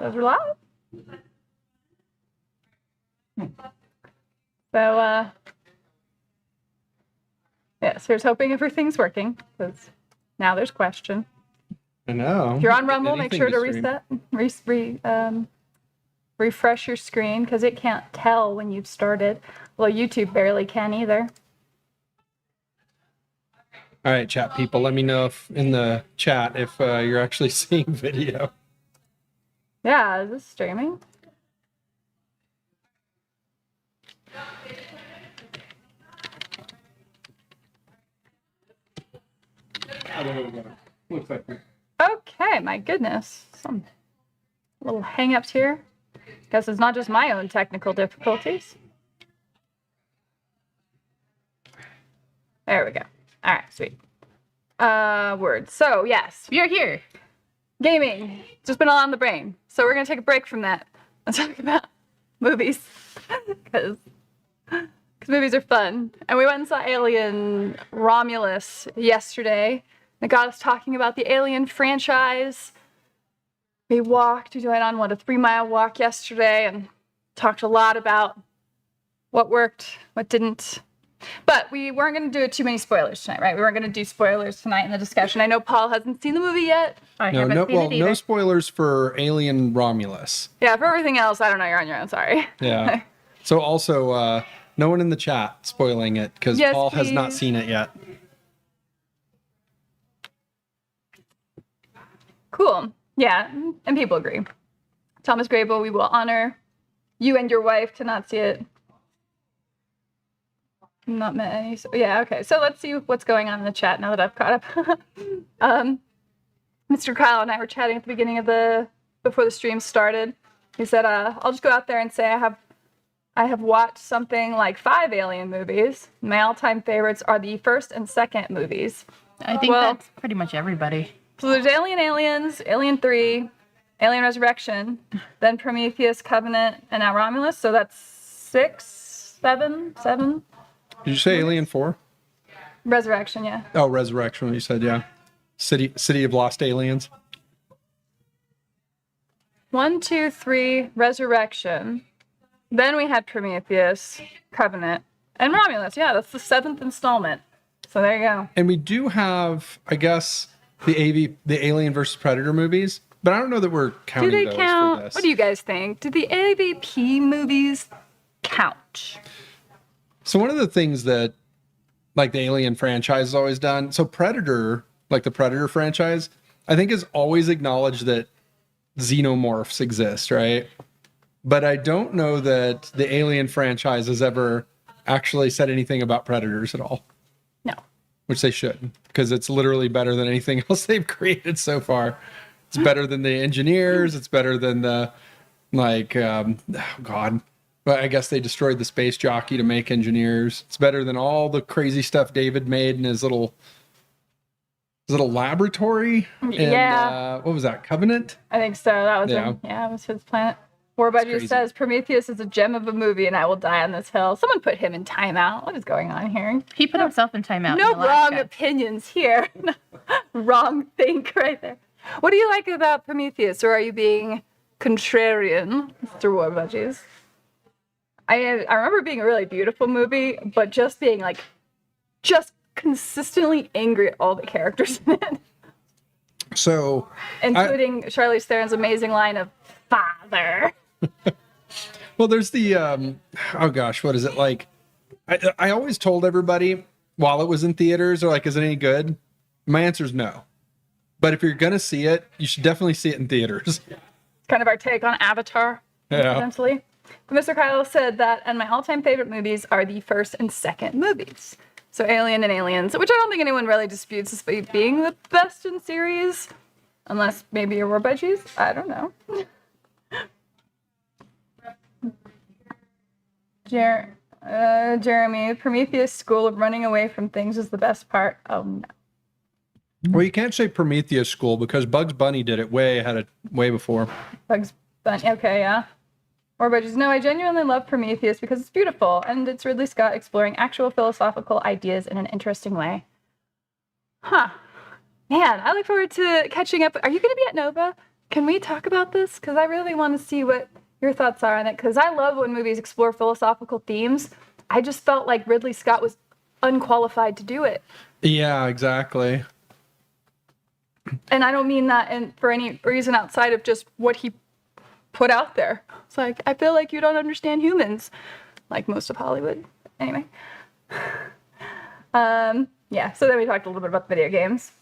Those are live. So, yes, here's hoping everything's working, because now there's question. I know. If you're on Rumble, make sure to reset, refresh your screen, because it can't tell when you've started. Well, YouTube barely can either. All right, chat people, let me know if in the chat if you're actually seeing video. Yeah, is this streaming? Looks like Okay, my goodness. Some little hang-ups here. Guess it's not just my own technical difficulties. There we go. All right, sweet. Words. So, yes, we are here. Gaming. It's just been all on the brain. So we're going to take a break from that and talk about movies. Because movies are fun. And we went and saw Alien Romulus yesterday. It got us talking about the Alien franchise. We went on, a 3-mile walk yesterday and talked a lot about what worked, what didn't. But we weren't going to do too many spoilers tonight, right? We weren't going to do spoilers tonight in the discussion. I know Paul hasn't seen the movie yet. I haven't seen it either. No spoilers for Alien Romulus. Yeah, for everything else, I don't know. You're on your own. Sorry. Yeah. So also, no one in the chat spoiling it, because Yes, Paul has not please. seen it yet. Cool. Yeah, and people agree. Thomas Grable, we will honor you and your wife to not see it. Not met any. Yeah, okay. So let's see what's going on in the chat now that I've caught up. Mr. Kyle and I were chatting at the beginning of before the stream started. He said, I'll just go out there and say I have watched something like 5 Alien movies. My all-time favorites are the first and second movies. I think that's pretty much everybody. So there's Aliens, Alien 3, Alien Resurrection, then Prometheus, Covenant, and now Romulus. So that's 7. Did you say Alien 4? Resurrection, yeah. Oh, Resurrection, you said, yeah. City of Lost Aliens. 1, 2, 3, Resurrection. Then we had Prometheus, Covenant, and Romulus. Yeah, that's the 7th installment. So there you go. And we do have, I guess, the Alien versus Predator movies, but I don't know that we're counting Do they those count? for this. What do you guys think? Do the AVP movies count? So one of the things that, like, the Alien franchise has always done, so Predator, like the Predator franchise, I think has always acknowledged that xenomorphs exist, right? But I don't know that the Alien franchise has ever actually said anything about predators at all. No. Which they should, because it's literally better than anything else they've created so far. It's better than the Engineers. It's better than the, but I guess they destroyed the space jockey to make Engineers. It's better than all the crazy stuff David made in his little laboratory. Yeah. What was that? Covenant? I think so. That was Yeah. him. Yeah, it was his planet. Warbudgie says, Prometheus is a gem of a movie and I will die on this hill. Someone put him in timeout. What is going on here? He put himself in timeout. No in the last wrong guy. opinions here. Wrong think right there. What do you like about Prometheus? Or are you being contrarian, Mr. Warbudgies? I remember it being a really beautiful movie, but just being just consistently angry at all the characters in it. So, including Charlize Theron's amazing line of "Father." well, there's the oh gosh, what is it like? I always told everybody while it was in theaters, they're like, "Is it any good?" My answer is no. But if you're gonna see it, you should definitely see it in theaters. Kind of our take on Avatar, potentially. But Mr. Kyle said that, and my all-time favorite movies are the first and second movies. So Alien and Aliens, which I don't think anyone really disputes as being the best in series, unless maybe your Warbudgies. I don't know. Jeremy, Prometheus' school of running away from things is the best part. Oh no. Well, you can't say Prometheus school because Bugs Bunny did it way before. Bugs Bunny, okay, yeah. Warbudgies, no, I genuinely love Prometheus because it's beautiful and it's Ridley Scott exploring actual philosophical ideas in an interesting way. Huh. Man, I look forward to catching up. Are you going to be at Nova can we talk about this? Because I really want to see what your thoughts are on it. Because I love when movies explore philosophical themes. I just felt like Ridley Scott was unqualified to do it. Yeah, exactly. And I don't mean that for any reason outside of just what he put out there. It's like, I feel like you don't understand humans, like most of Hollywood. Anyway. Yeah, so then we talked a little bit about video games.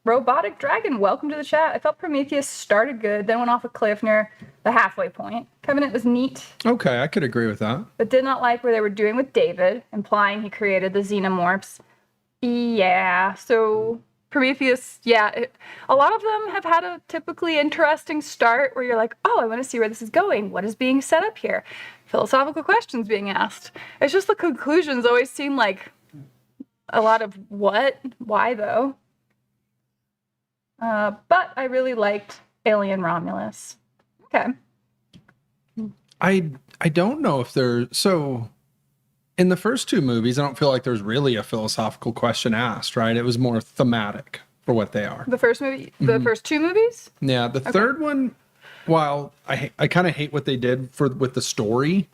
Robotic Dragon, welcome to the chat. I felt Prometheus started good, then went off a cliff near the halfway point. Covenant was neat. Okay, I could agree with that. But did not like where they were doing with David, implying he created the xenomorphs. Yeah, so Prometheus, a lot of them have had a typically interesting start where you're like, oh, I want to see where this is going. What is being set up here? Philosophical questions being asked. It's just the conclusions always seem like a lot of what? Why, though? But I really liked Alien Romulus. Okay. I don't know if so in the first two movies, I don't feel like there's really a philosophical question asked, right? It was more thematic for what they are. The first movie, the first two movies? Yeah, the third one, while I kind of hate what they did with the story,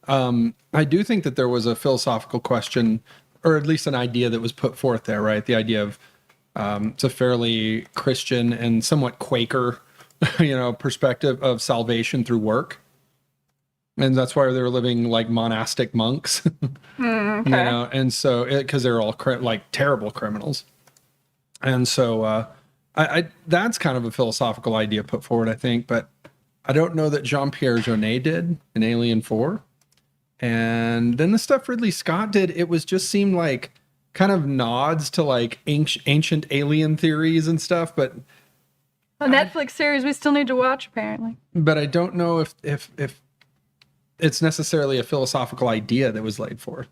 I do think that there was a philosophical question, or at least an idea that was put forth there, right? The idea of it's a fairly Christian and somewhat Quaker, perspective of salvation through work. And that's why they were living like monastic monks, Okay. and so because they're all terrible criminals. And so I that's kind of a philosophical idea put forward, I think, but I don't know that Jean-Pierre Jeunet did in Alien 4. And then the stuff Ridley Scott did, it seemed like kind of nods to like ancient alien theories and stuff, but A Netflix series we still need to watch, apparently. but I don't know if it's necessarily a philosophical idea that was laid forth.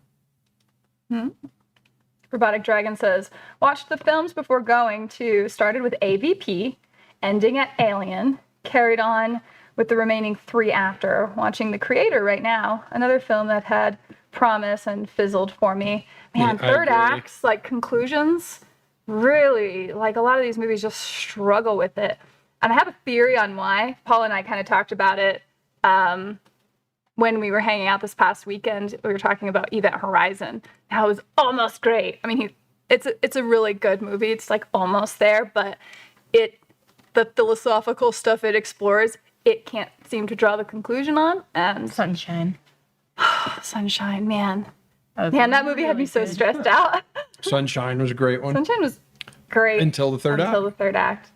Robotic Dragon says, watched the films before going to, started with AVP, ending at Alien, carried on with the remaining 3 after. Watching The Creator right now, another film that had promise and fizzled for me. Man, Yeah, I third agree. acts, like conclusions, really, like a lot of these movies just struggle with it. And I have a theory on why. Paul and I kind of talked about it when we were hanging out this past weekend. We were talking about Event Horizon. How it was almost great. I mean, it's a really good movie. It's like almost there, but the philosophical stuff it explores, it can't seem to draw the conclusion on. And Sunshine. Sunshine, man. That That movie had me really so good. stressed out. Sunshine was a great one Sunshine was great until the third until act. the third act.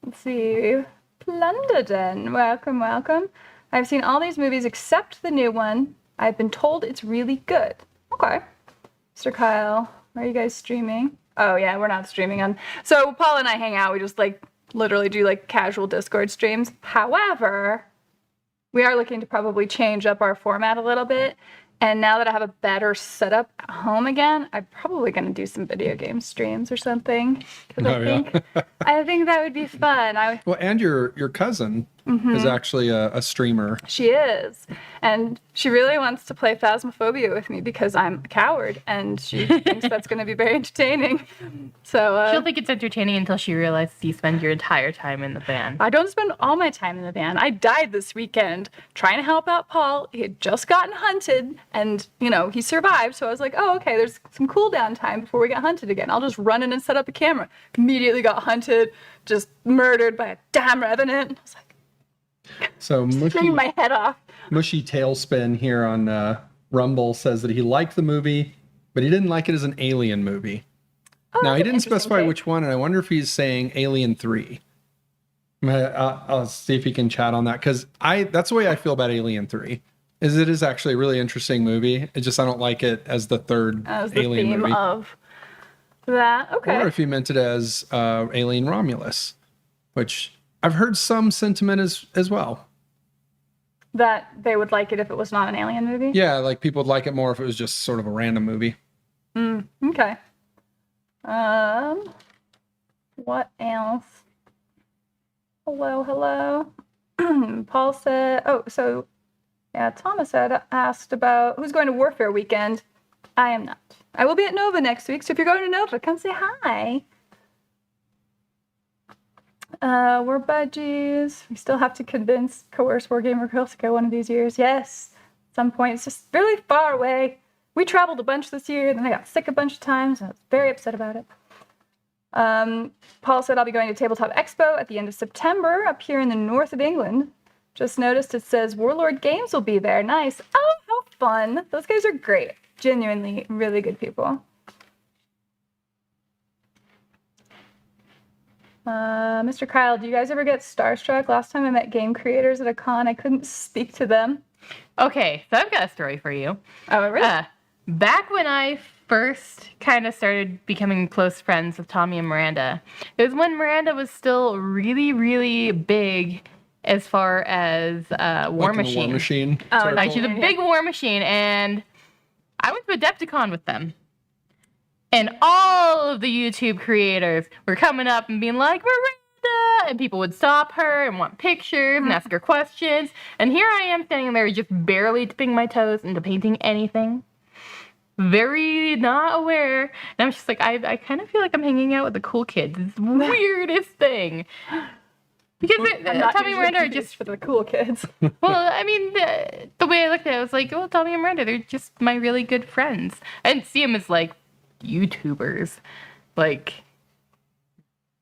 Let's see. Plunderden, welcome. I've seen all these movies except the new one. I've been told it's really good. Okay. Mr. Kyle, are you guys streaming? Oh yeah, we're not streaming on. So Paul and I hang out. We just literally do casual Discord streams. However, we are looking to probably change up our format a little bit. And now that I have a better setup at home again, I'm probably going to do some video game streams or something. Because I think that would be fun. Well, and your cousin is actually a streamer. She is. And she really wants to play Phasmophobia with me because I'm a coward. And she thinks that's going to be very entertaining. So She'll think it's entertaining until she realizes you spend your entire time in the van. I don't spend all my time in the van. I died this weekend trying to help out Paul. He had just gotten hunted and, he survived. So I was like, oh, okay, there's some cool down time before we get hunted again. I'll just run in and set up a camera. Immediately got hunted, just murdered by a damn revenant. I was like, So screamed my head off. Mushy Tailspin here on Rumble says that he liked the movie, but he didn't like it as an Alien movie. Oh, Now, that's he an didn't interesting specify take. which one, and I wonder if he's saying Alien 3. I'll see if he can chat on that, because that's the way I feel about Alien 3. It is actually a really interesting movie. It's just I don't like it as the third As the Alien theme movie. of that. Okay. Or if he meant it as Alien Romulus, which I've heard some sentiment as well. That they would like it if it was not an alien movie? Yeah, like people would like it more if it was just sort of a random movie. Okay. What else? Hello. Paul said, Thomas asked about who's going to Warfare Weekend. I am not. I will be at Nova next week, so if you're going to Nova, come say hi. We're budgies. We still have to coerce Wargamer Girls to go one of these years. Yes, at some point. It's just really far away. We traveled a bunch this year, then I got sick a bunch of times, and I was very upset about it. Paul said I'll be going to Tabletop Expo at the end of September up here in the north of England. Just noticed it says Warlord Games will be there. Nice. Oh, how fun. Those guys are great. Genuinely really good people. Mr. Kyle, do you guys ever get starstruck? Last time I met game creators at a con, I couldn't speak to them. Okay, so I've got a story for you. Oh, really? Back when I first kind of started becoming close friends with Tommy and Miranda, it was when Miranda was still really, really big as far as War Like in the Machine. War Machine. Oh, circle. Like, she's a big War Machine, and I went to Adepticon with them. And all of the YouTube creators were coming up and being like, Miranda! And people would stop her and want pictures and ask her questions. And here I am standing there just barely dipping my toes into painting anything. Very not aware. And I'm just like, I kind of feel like I'm hanging out with the cool kids. It's the weirdest thing. Because I'm not Tommy and Miranda are just just, for the cool kids. well, I mean, the way I looked at it, I was like, well, Tommy and Miranda, they're just my really good friends. I didn't see them as like YouTubers, like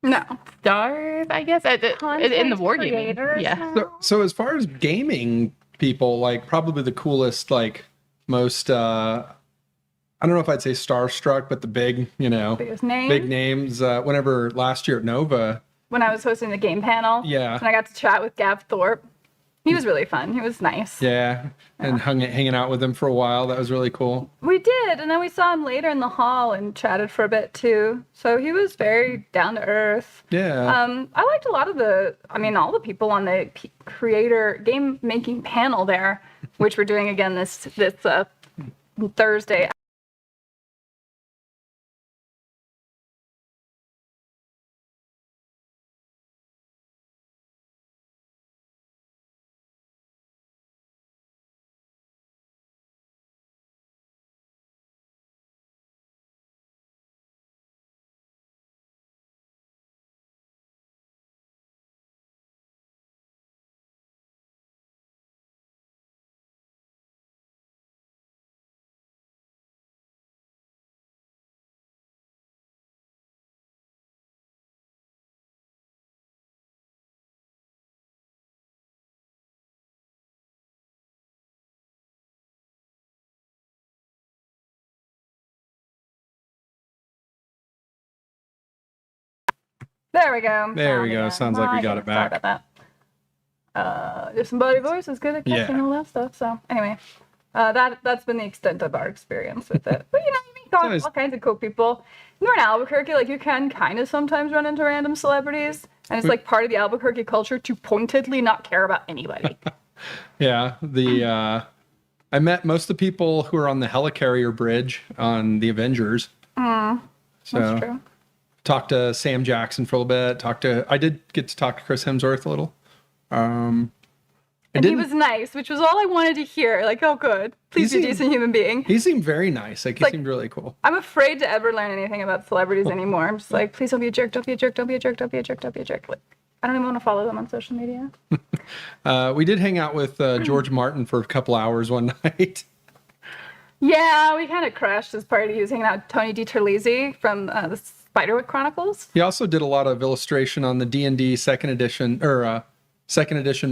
No. stars, I guess, in the Content wargaming. creators Yeah. now? So as far as gaming people, like probably the coolest, like most, I don't know if I'd say starstruck, but the big, Biggest name? big names. Whenever last year at Nova, When I was hosting the game panel. Yeah. And I got to chat with Gav Thorpe. He was really fun. He was nice. yeah, and hanging out with him for a while. That was really cool. We did, and then we saw him later in the hall and chatted for a bit too. So he was very down to earth. Yeah. I liked a lot of all the people on the creator game making panel there, which we're doing again this Thursday. There we go. There we Found go. again. Sounds like we got it Sorry back. about that. Disembodied voice is good at Yeah. catching all that stuff. So anyway, that's been the extent of our experience with it. But you meet always- all kinds of cool people. You're in Albuquerque, like you can kind of sometimes run into random celebrities, and it's like part of the Albuquerque culture to pointedly not care about anybody. Yeah. I met most of the people who are on the helicarrier bridge on the Avengers. So That's true. talked to Sam Jackson for a little bit. I did get to talk to Chris Hemsworth a little. And he was nice, which was all I wanted to hear. Like, oh, good. Please be a decent human being. He seemed very nice. Like, he Like- seemed really cool. I'm afraid to ever learn anything about celebrities anymore. I'm just like, please don't be a jerk, don't be a jerk, don't be a jerk, don't be a jerk, don't be a jerk. Like, I don't even want to follow them on social media. We did hang out with George Martin for a couple hours one night. Yeah, we kind of crashed his party. He was hanging out with Tony DiTerlizzi from the Spiderwick Chronicles. He also did a lot of illustration on the D&D second edition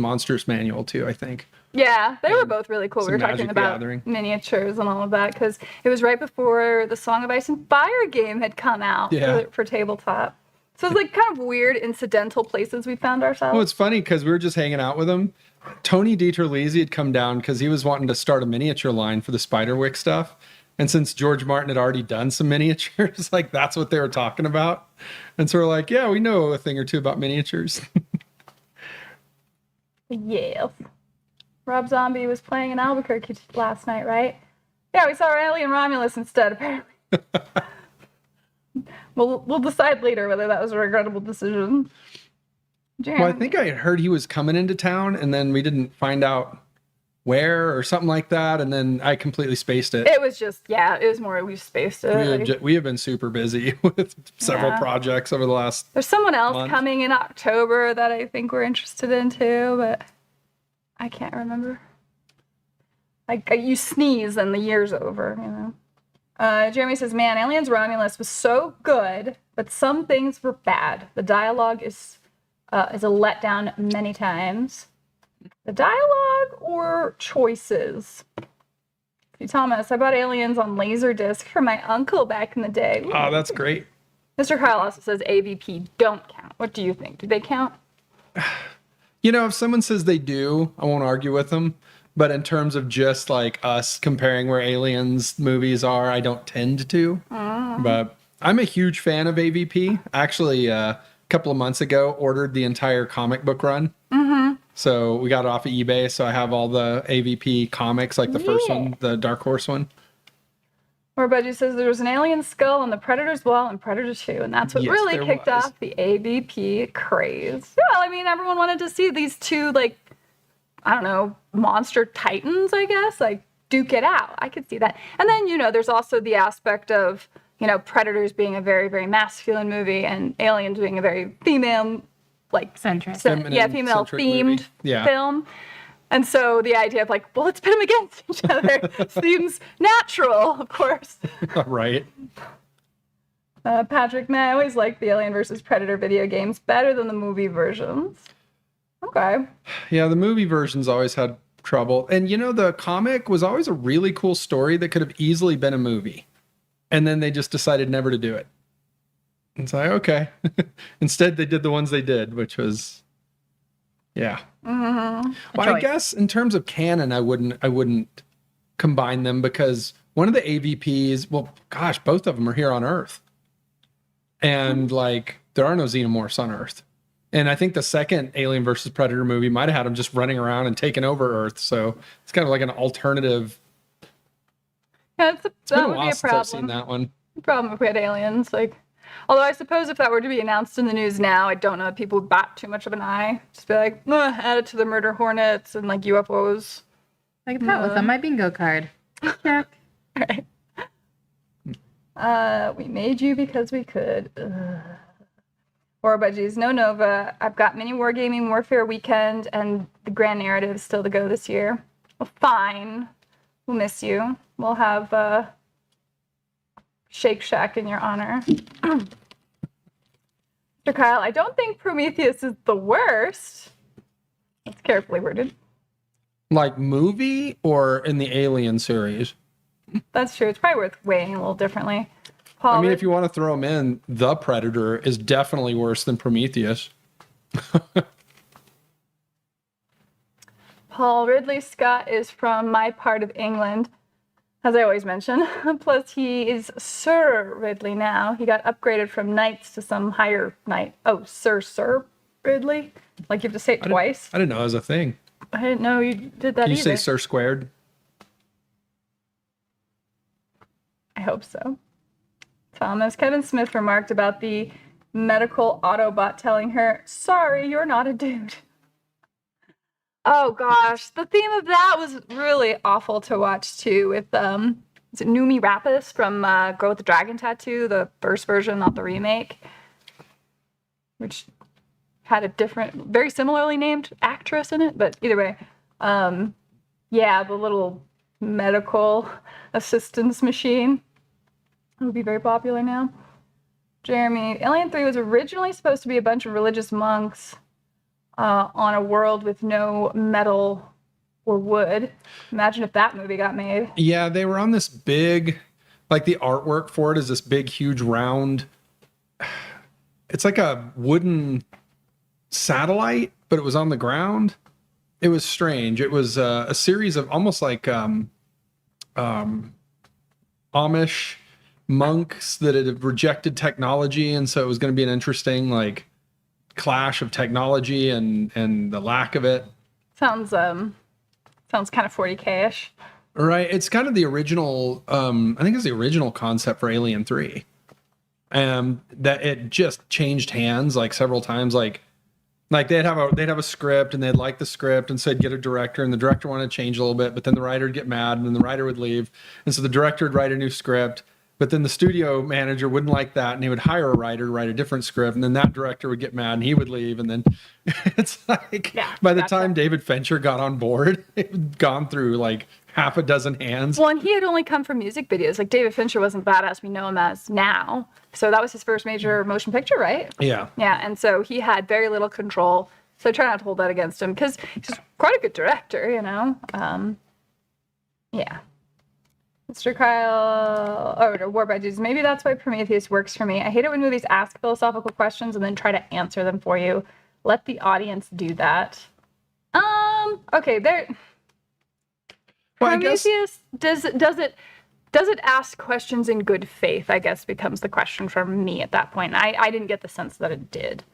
Monsters Manual too, I think. Yeah, they were both really cool. We some were talking Magic the about Gathering. miniatures and all of that because it was right before the Song of Ice and Fire game had come out Yeah. for tabletop. So it's like kind of weird incidental places we found ourselves. Well, it's funny because we were just hanging out with him. Tony DiTerlizzi had come down because he was wanting to start a miniature line for the Spiderwick stuff. And since George Martin had already done some miniatures, like that's what they were talking about. And so we're like, yeah, we know a thing or two about miniatures. Yes. Rob Zombie was playing in Albuquerque last night, right? Yeah, we saw Riley and Romulus instead, apparently. We'll decide later whether that was a regrettable decision. Jam. Well, I think I had heard he was coming into town, and then we didn't find out where or something like that, and then I completely spaced it. It was just, it was more we spaced it. We have been super busy with several projects over the last. There's someone else month. coming in October that I think we're interested in too, but I can't remember. Like you sneeze and the year's over, you know. Jeremy says, "Man, Aliens Romulus was so good, but some things were bad. The dialogue is a letdown many times. The dialogue or choices?" Hey, Thomas, I bought Aliens on Laserdisc for my uncle back in the day. Ooh. Oh, that's great. Mr. Kyle also says AVP don't count. What do you think? Do they count? You know, if someone says they do, I won't argue with them. But in terms of just like us comparing where Aliens movies are, I don't tend to. But I'm a huge fan of AVP. Actually, a couple of months ago, ordered the entire comic book run. So we got it off of eBay. So I have all the AVP comics, like the first one, the Dark Horse one. Or Budgie says there was an alien skull on the Predator's wall in Predator 2, and that's what Yes, really there kicked was. off the AVP craze. Well, I mean, everyone wanted to see these two, like, I don't know, monster titans, I guess, like, duke it out. I could see that. And then, you know, there's also the aspect of, you know, Predators being a very, very masculine movie and Aliens being a very female, like, Centric. Feminine-centric female-themed movie. Yeah. film. And so the idea of like, well, let's pit them against each other seems natural, of course. Right. Patrick, man, I always like the Alien versus Predator video games better than the movie versions. Okay. Yeah, the movie versions always had trouble. And you know, the comic was always a really cool story that could have easily been a movie. And then they just decided never to do it. It's like, okay. Instead, they did the ones they did, which was, yeah. Well, I guess in terms of canon, I wouldn't combine them because one of the AVPs, well, gosh, both of them are here on Earth. And like, there are no xenomorphs on Earth. And I think the second Alien versus Predator movie might have had them just running around and taking over Earth. So it's kind of like an alternative. Yeah, It's been a while since I've problem. seen that one. Problem if we had aliens, like. Although I suppose if that were to be announced in the news now, I don't know if people would bat too much of an eye. Just be like, add it to the murder hornets and like UFOs. Like that was on my bingo card. Check. Right. We made you because we could. Or budgies, no Nova. I've got mini wargaming warfare weekend and the grand narrative still to go this year. Well, fine. We'll miss you. We'll have Shake Shack in your honor. Mr. Kyle, I don't think Prometheus is the worst. That's carefully worded. Like movie or in the Alien series? That's true. It's probably worth weighing a little differently. Paul, I mean, if you want to throw them in, The Predator is definitely worse than Prometheus. Paul Ridley Scott is from my part of England, as I always mention. Plus, he is Sir Ridley now. He got upgraded from knights to some higher knight. Oh, Sir Ridley? Like you have to say it twice? I didn't know it was a thing. I didn't know you did that Can you either. say Sir squared? I hope so. Thomas, Kevin Smith remarked about the medical Autobot telling her, sorry, you're not a dude. Oh gosh, the theme of that was really awful to watch too with is it Noomi Rapace from Girl with the Dragon Tattoo, the first version, not the remake, which had a different, very similarly named actress in it, but either way, yeah, the little medical assistance machine would be very popular now. Jeremy, Alien 3 was originally supposed to be a bunch of religious monks on a world with no metal or wood. Imagine if that movie got made. Yeah, they were on this big, like the artwork for it is this big, huge round. It's like a wooden satellite, but it was on the ground. It was strange. It was a series of almost like Amish monks that had rejected technology, and so it was going to be an interesting like clash of technology and the lack of it. Sounds kind of 40K-ish. Right. It's kind of the original, I think it's the original concept for Alien 3. That it just changed hands like several times. Like Like they'd have a script and they'd like the script, and so they'd get a director, and the director wanted to change a little bit, but then the writer would get mad, and then the writer would leave, and so the director would write a new script, but then the studio manager wouldn't like that, and he would hire a writer to write a different script, and then that director would get mad and he would leave, and then it's like by the time David Fincher got on board, it had gone through like half a dozen hands. Well, and he had only come from music videos. Like David Fincher wasn't the badass we know him as now. So that was his first major motion picture, right? Yeah. Yeah, and so he had very little control. So try not to hold that against him because he's quite a good director, you know? Yeah. Mr. Kyle, War by Dudes. Maybe that's why Prometheus works for me. I hate it when movies ask philosophical questions and then try to answer them for you. Let the audience do that. Okay, there. Well, Prometheus, does it ask questions in good faith, I guess, becomes the question for me at that point. I didn't get the sense that it did.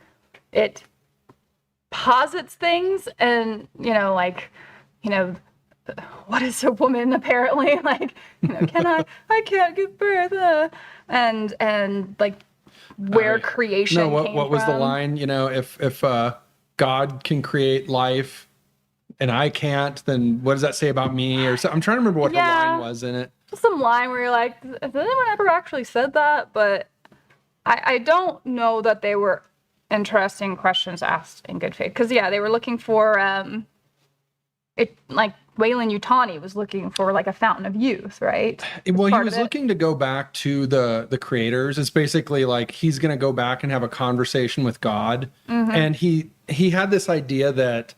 It posits things and, what is a woman apparently? Like, I can't give birth. And like where creation came from. What was the line? If God can create life and I can't, then what does that say about me? Or so, I'm trying to remember what the line was in it. Some line where you're like, has anyone ever actually said that? But I don't know that they were interesting questions asked in good faith. Because, they were looking for, like Weyland-Yutani was looking for like a fountain of youth, right? Well, he was looking to go back to the creators. It's basically like he's going to go back and have a conversation with God. Mm-hmm. And he had this idea that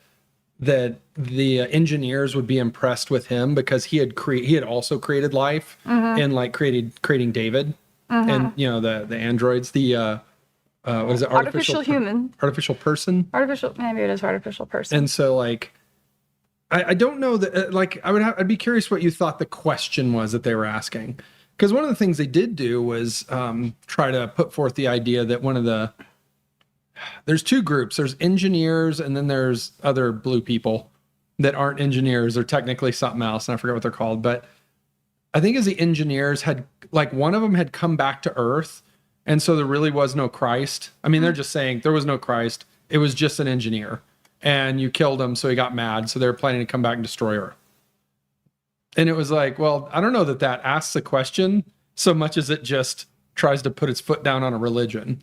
the engineers would be impressed with him because he had also created life and like creating David and the androids, what is it? Artificial human. Artificial person. Maybe it is artificial person. And so like I don't know that like I'd be curious what you thought the question was that they were asking, because one of the things they did do was try to put forth the idea that there's two groups. There's engineers and then there's other blue people that aren't engineers. They're technically something else, and I forget what they're called. But I think as the engineers had, like, one of them had come back to Earth, and so there really was no Christ. I mean, they're just saying there was no Christ. It was just an engineer, and you killed him, so he got mad. So they're planning to come back and destroy Earth. And it was like, well, I don't know that asks a question so much as it just tries to put its foot down on a religion.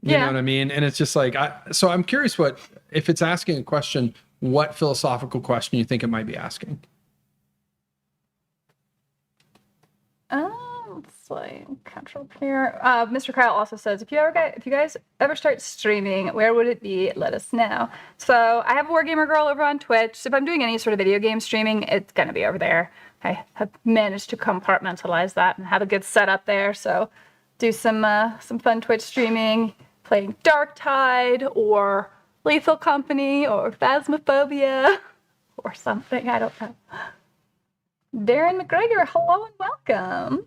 You know what I mean? And it's just like, so I'm curious if it's asking a question, what philosophical question you think it might be asking? It's like control here. Mr. Kyle also says, if you guys ever start streaming, where would it be? Let us know. So I have a Wargamer Girl over on Twitch. So if I'm doing any sort of video game streaming, it's going to be over there. I have managed to compartmentalize that and have a good setup there. So do some fun Twitch streaming, playing Dark Tide or Lethal Company or Phasmophobia or something. I don't know. Darren McGregor, hello and welcome.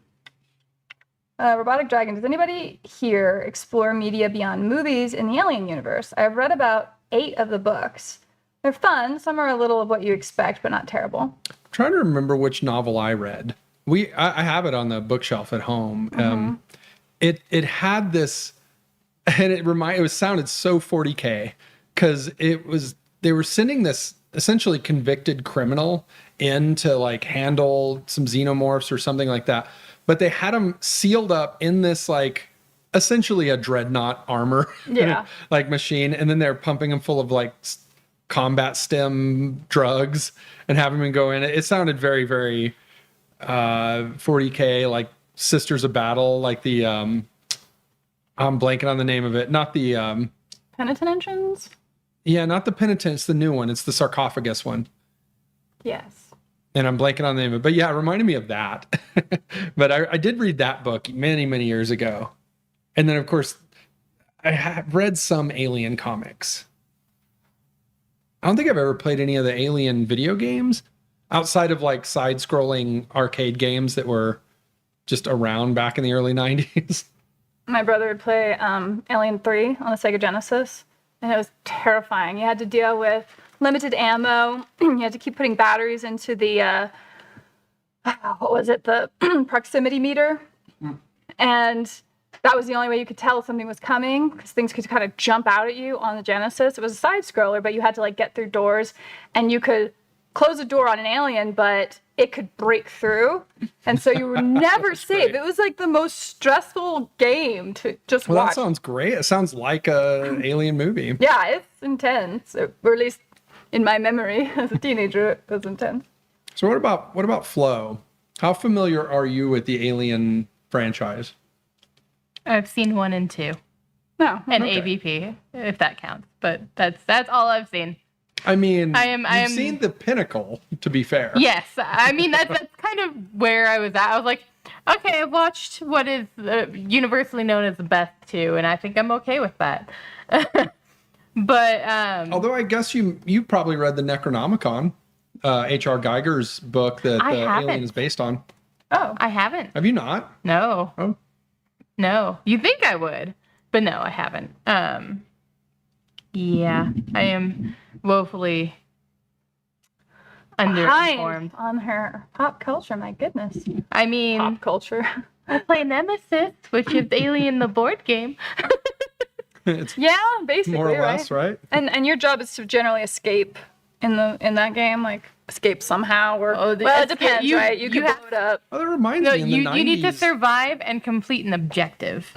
Robotic Dragon, does anybody here explore media beyond movies in the Alien universe? I've read about 8 of the books. They're fun. Some are a little of what you expect, but not terrible. I'm trying to remember which novel I read. I have it on the bookshelf at home. Mm-hmm. It had this, and it sounded so 40K because they were sending this essentially convicted criminal in to like handle some xenomorphs or something like that. But they had him sealed up in this like essentially a dreadnought armor like machine. And then they're pumping him full of like combat stem drugs and having him go in. It sounded very, very 40K, like Sisters of Battle, like the I'm blanking on the name of it. Not the Penitent Engines? Yeah, not the Penitent, it's the new one. It's the sarcophagus one. Yes. And I'm blanking on the name of it. But yeah, it reminded me of that. But I did read that book many, many years ago. And then, of course, I have read some Alien comics. I don't think I've ever played any of the Alien video games outside of like side-scrolling arcade games that were just around back in the early 90s. My brother would play Alien 3 on the Sega Genesis, and it was terrifying. You had to deal with limited ammo. You had to keep putting batteries into the, the proximity meter. Mm. And that was the only way you could tell something was coming, because things could kind of jump out at you on the Genesis. It was a side scroller, but you had to like get through doors, and you could close a door on an alien, but it could break through, and so you were never safe. great. It was like the most stressful game to just Well, watch. that sounds great. It sounds like a alien movie. Yeah, it's intense, or at least in my memory as a teenager, it was intense. So what about Flow? How familiar are you with the Alien franchise? I've seen 1 and 2. No, And Okay. AVP, if that counts. But that's all I've seen. I mean, I am- you've seen the pinnacle, to be fair. Yes, I mean that's kind of where I was at. I was like, okay, I've watched what is universally known as the best 2, and I think I'm okay with that. But Although I guess you probably read the Necronomicon, H.R. Geiger's book that I the haven't. Alien is based on. Oh, I haven't. Have you not? No, Oh, no. You think I would, but no, I haven't. Yeah, I am woefully underinformed. behind on her pop culture. My goodness, I mean, pop culture. I play Nemesis, which is Alien the board game. it's Yeah, basically, more or less, right? And your job is to generally escape in that game, like escape somehow, or Oh, the well, it escape- depends, you- right? You you can have- blow it up. Oh, that reminds No, me. In the you 90s, need to survive and complete an objective.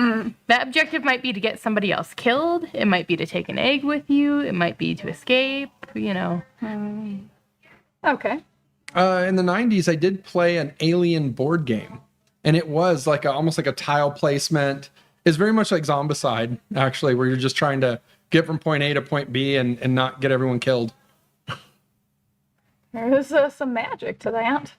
That objective might be to get somebody else killed. It might be to take an egg with you. It might be to escape. You know. Okay. In the 90s, I did play an Alien board game, and it was like almost like a tile placement. It's very much like Zombicide, actually, where you're just trying to get from point A to point B and not get everyone killed. There's some magic to that.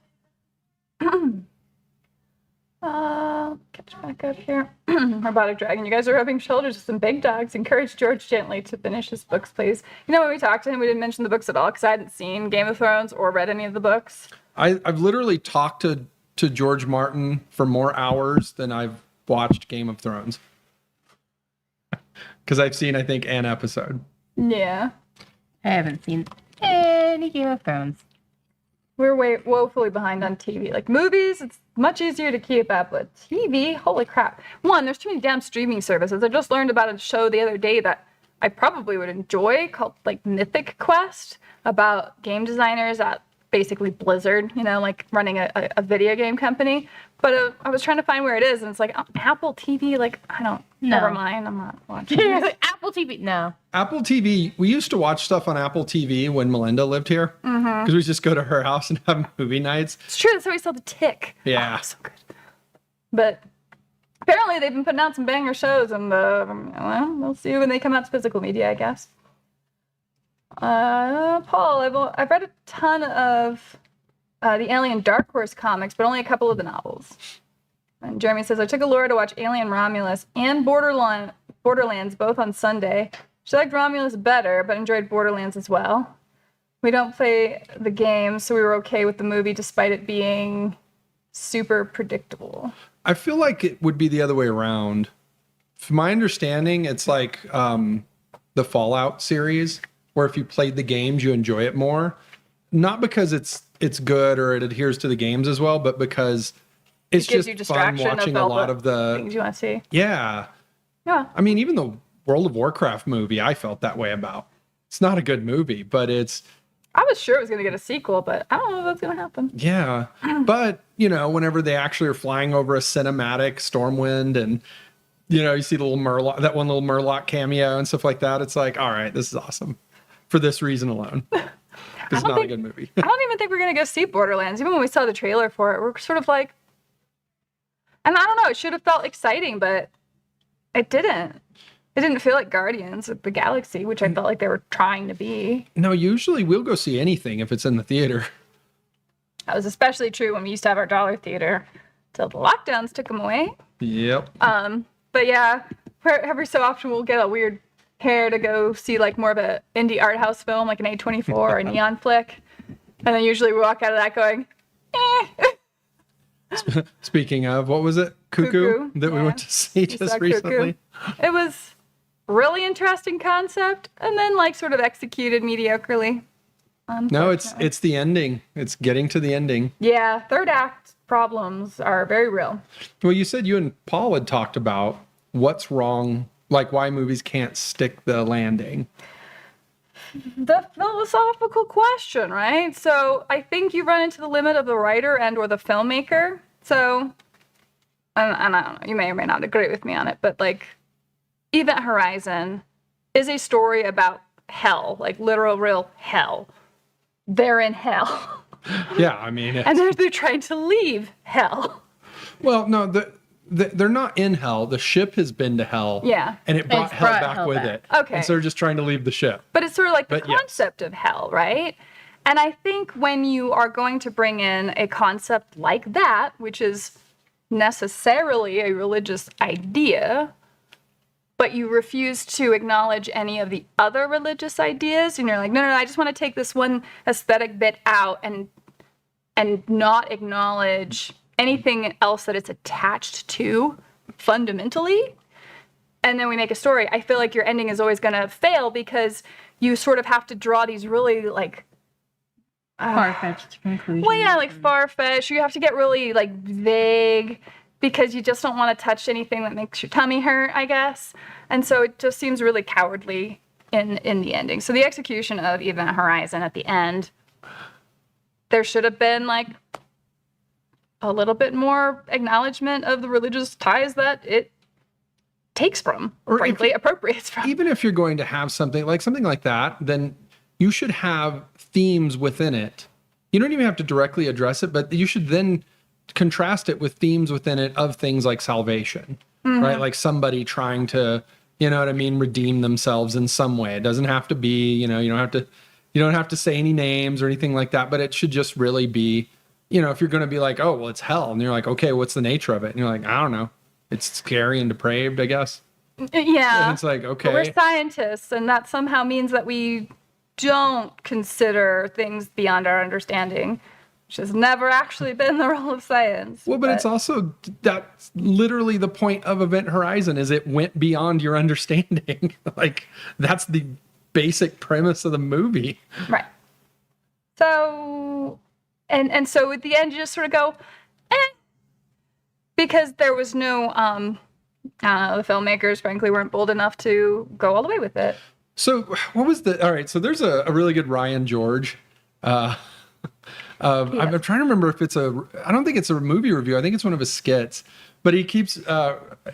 Catch back up here. Robotic Dragon, you guys are rubbing shoulders with some big dogs. Encourage George gently to finish his books, please. You know, when we talked to him, we didn't mention the books at all because I hadn't seen Game of Thrones or read any of the books. I've literally talked to George Martin for more hours than I've watched Game of Thrones. Because I've seen, I think, an episode. Yeah. I haven't seen any Game of Thrones. We're woefully behind on TV. Like movies, it's much easier to keep up with. TV, holy crap. One, there's too many damn streaming services. I just learned about a show the other day that I probably would enjoy called like Mythic Quest, about game designers at basically Blizzard, you know, like running a video game company. But I was trying to find where it is, and it's like Apple TV. Like, I don't, No. never mind. I'm not watching it. Apple TV, no. Apple TV, we used to watch stuff on Apple TV when Melinda lived here. Because we just go to her house and have movie nights. It's true. That's how we saw The Tick. Yeah. Oh, so good. But apparently they've been putting out some banger shows, and well, we'll see when they come out to physical media, I guess. Paul, I've read a ton of the Alien Dark Horse comics, but only a couple of the novels. And Jeremy says, I took Laura to watch Alien Romulus and Borderlands both on Sunday. She liked Romulus better, but enjoyed Borderlands as well. We don't play the game, so we were okay with the movie despite it being super predictable. I feel like it would be the other way around. From my understanding, it's like the Fallout series, where if you played the games, you enjoy it more. Not because it's good or it adheres to the games as well, but because it's It gives just you fun distraction watching of a all lot the of the... things you want to see. Yeah. Yeah. I mean, even the World of Warcraft movie, I felt that way about. It's not a good movie, but it's... I was sure it was going to get a sequel, but I don't know if that's going to happen. Yeah. But, you know, whenever they actually are flying over a cinematic Stormwind and, you know, you see the little Murloc, that one little Murloc cameo and stuff like that, it's like, all right, this is awesome for this reason alone. It's not a good movie. I don't even think we're going to go see Borderlands. Even when we saw the trailer for it, we're sort of like, and I don't know, it should have felt exciting, but it didn't. It didn't feel like Guardians of the Galaxy, which I felt like they were trying to be. No, usually we'll go see anything if it's in the theater. That was especially true when we used to have our dollar theater till the lockdowns took them away. Yep. But yeah, every so often we'll get a weird pair to go see like more of a indie art house film, like an A24 or a neon flick. And then usually we walk out of that going, eh. Speaking of, what was it? Cuckoo, that we yeah. went to see We just saw recently. Cuckoo. It was really interesting concept, and then like sort of executed mediocrely. No, it's unfortunately. the ending. It's getting to the ending. Yeah, third act problems are very real. Well, you said you and Paul had talked about what's wrong, like why movies can't stick the landing. The philosophical question, right? So I think you run into the limit of the writer and or the filmmaker. So, and I don't know, you may or may not agree with me on it, but like Event Horizon is a story about hell, like literal real hell. They're in hell. Yeah, I mean, And they're trying to leave hell. well, no, they're not in hell. The ship has been to hell. Yeah. And it brought It's hell brought back hell with back. it. Okay. And so they're just trying to leave the ship. But it's sort of like the But yes. concept of hell, right? And I think when you are going to bring in a concept like that, which is necessarily a religious idea, but you refuse to acknowledge any of the other religious ideas, and you're like, no, I just want to take this one aesthetic bit out and not acknowledge anything else that it's attached to fundamentally, and then we make a story, I feel like your ending is always going to fail because you sort of have to draw these really like Far-fetched conclusions. well, yeah, like far-fetched. You have to get really like vague because you just don't want to touch anything that makes your tummy hurt, I guess. And so it just seems really cowardly in the ending. So the execution of Event Horizon at the end, there should have been like a little bit more acknowledgement of the religious ties that it takes from, Or frankly, appropriates from. Even if you're going to have something like that, then you should have themes within it. You don't even have to directly address it, but you should then contrast it with themes within it of things like salvation, right? Like somebody trying to, you know what I mean, redeem themselves in some way. It doesn't have to be, you don't have to say any names or anything like that, but it should just really be, if you're going to be like, oh, well, it's hell. And you're like, okay, what's the nature of it? And you're like, I don't know. It's scary and depraved, I guess. Yeah. And it's like, okay. But we're scientists, and that somehow means that we don't consider things beyond our understanding, which has never actually been the role of science. Well, but it's also, that's literally the point of Event Horizon, is it went beyond your understanding. Like, that's the basic premise of the movie. Right. So, and so at the end, you just sort of go, because there was no, the filmmakers, frankly, weren't bold enough to go all the way with it. So what was all right, so there's a really good Ryan George. I'm trying to remember if it's I don't think it's a movie review. I think it's one of his skits, but he keeps,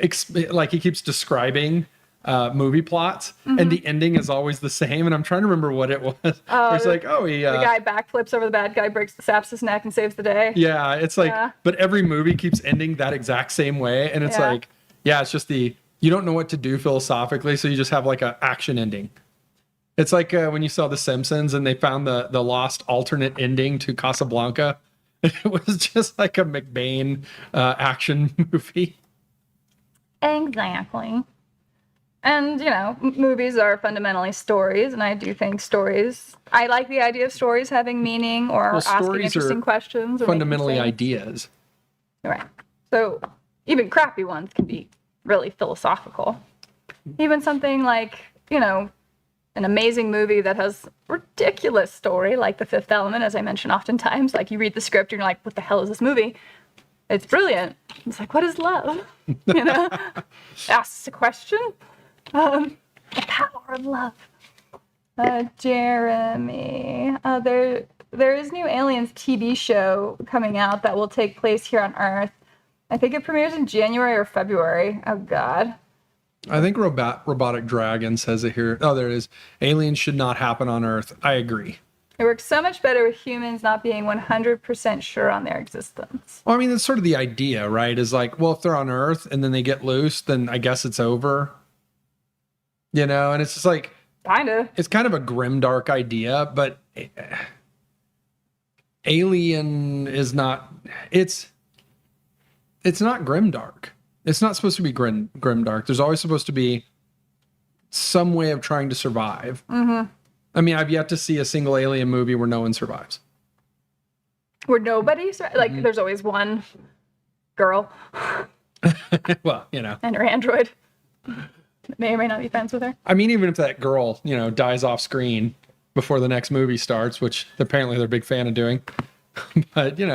he keeps describing movie plots, and the ending is always the same. And I'm trying to remember what it was. It's like, the guy backflips over the bad guy, saps his neck, and saves the day. Yeah, it's like, Yeah. but every movie keeps ending that exact same way, and it's Yeah. like, it's just you don't know what to do philosophically, so you just have like a action ending. It's like when you saw The Simpsons and they found the lost alternate ending to Casablanca. It was just like a McBain action movie. Exactly. And, movies are fundamentally stories, and I do think I like the idea of stories having meaning or asking stories interesting are questions. Or fundamentally making sense. ideas. Right. So even crappy ones can be really philosophical. Even something like, an amazing movie that has ridiculous story, like The Fifth Element, as I mention oftentimes. Like, you read the script and you're like, what the hell is this movie? It's brilliant. It's like, what is love? Asks a question. The power of love. Jeremy. There is new Aliens TV show coming out that will take place here on Earth. I think it premieres in January or February. Oh, God. I think Robotic Dragon says it here. Oh, there it is. Aliens should not happen on Earth. I agree. It works so much better with humans not being 100% sure on their existence. Well, I mean, that's sort of the idea, right? Is like, well, if they're on Earth and then they get loose, then I guess it's over. And it's just like, Kinda. it's kind of a grimdark idea, but Alien is not, it's not grimdark. It's not supposed to be grimdark. There's always supposed to be some way of trying to survive. Mm-hmm. I mean, I've yet to see a single Alien movie where no one survives. Where nobody, there's always one girl Well, and her android. May or may not be friends with her. I mean, even if that girl, dies off screen before the next movie starts, which apparently they're a big fan of doing, but, they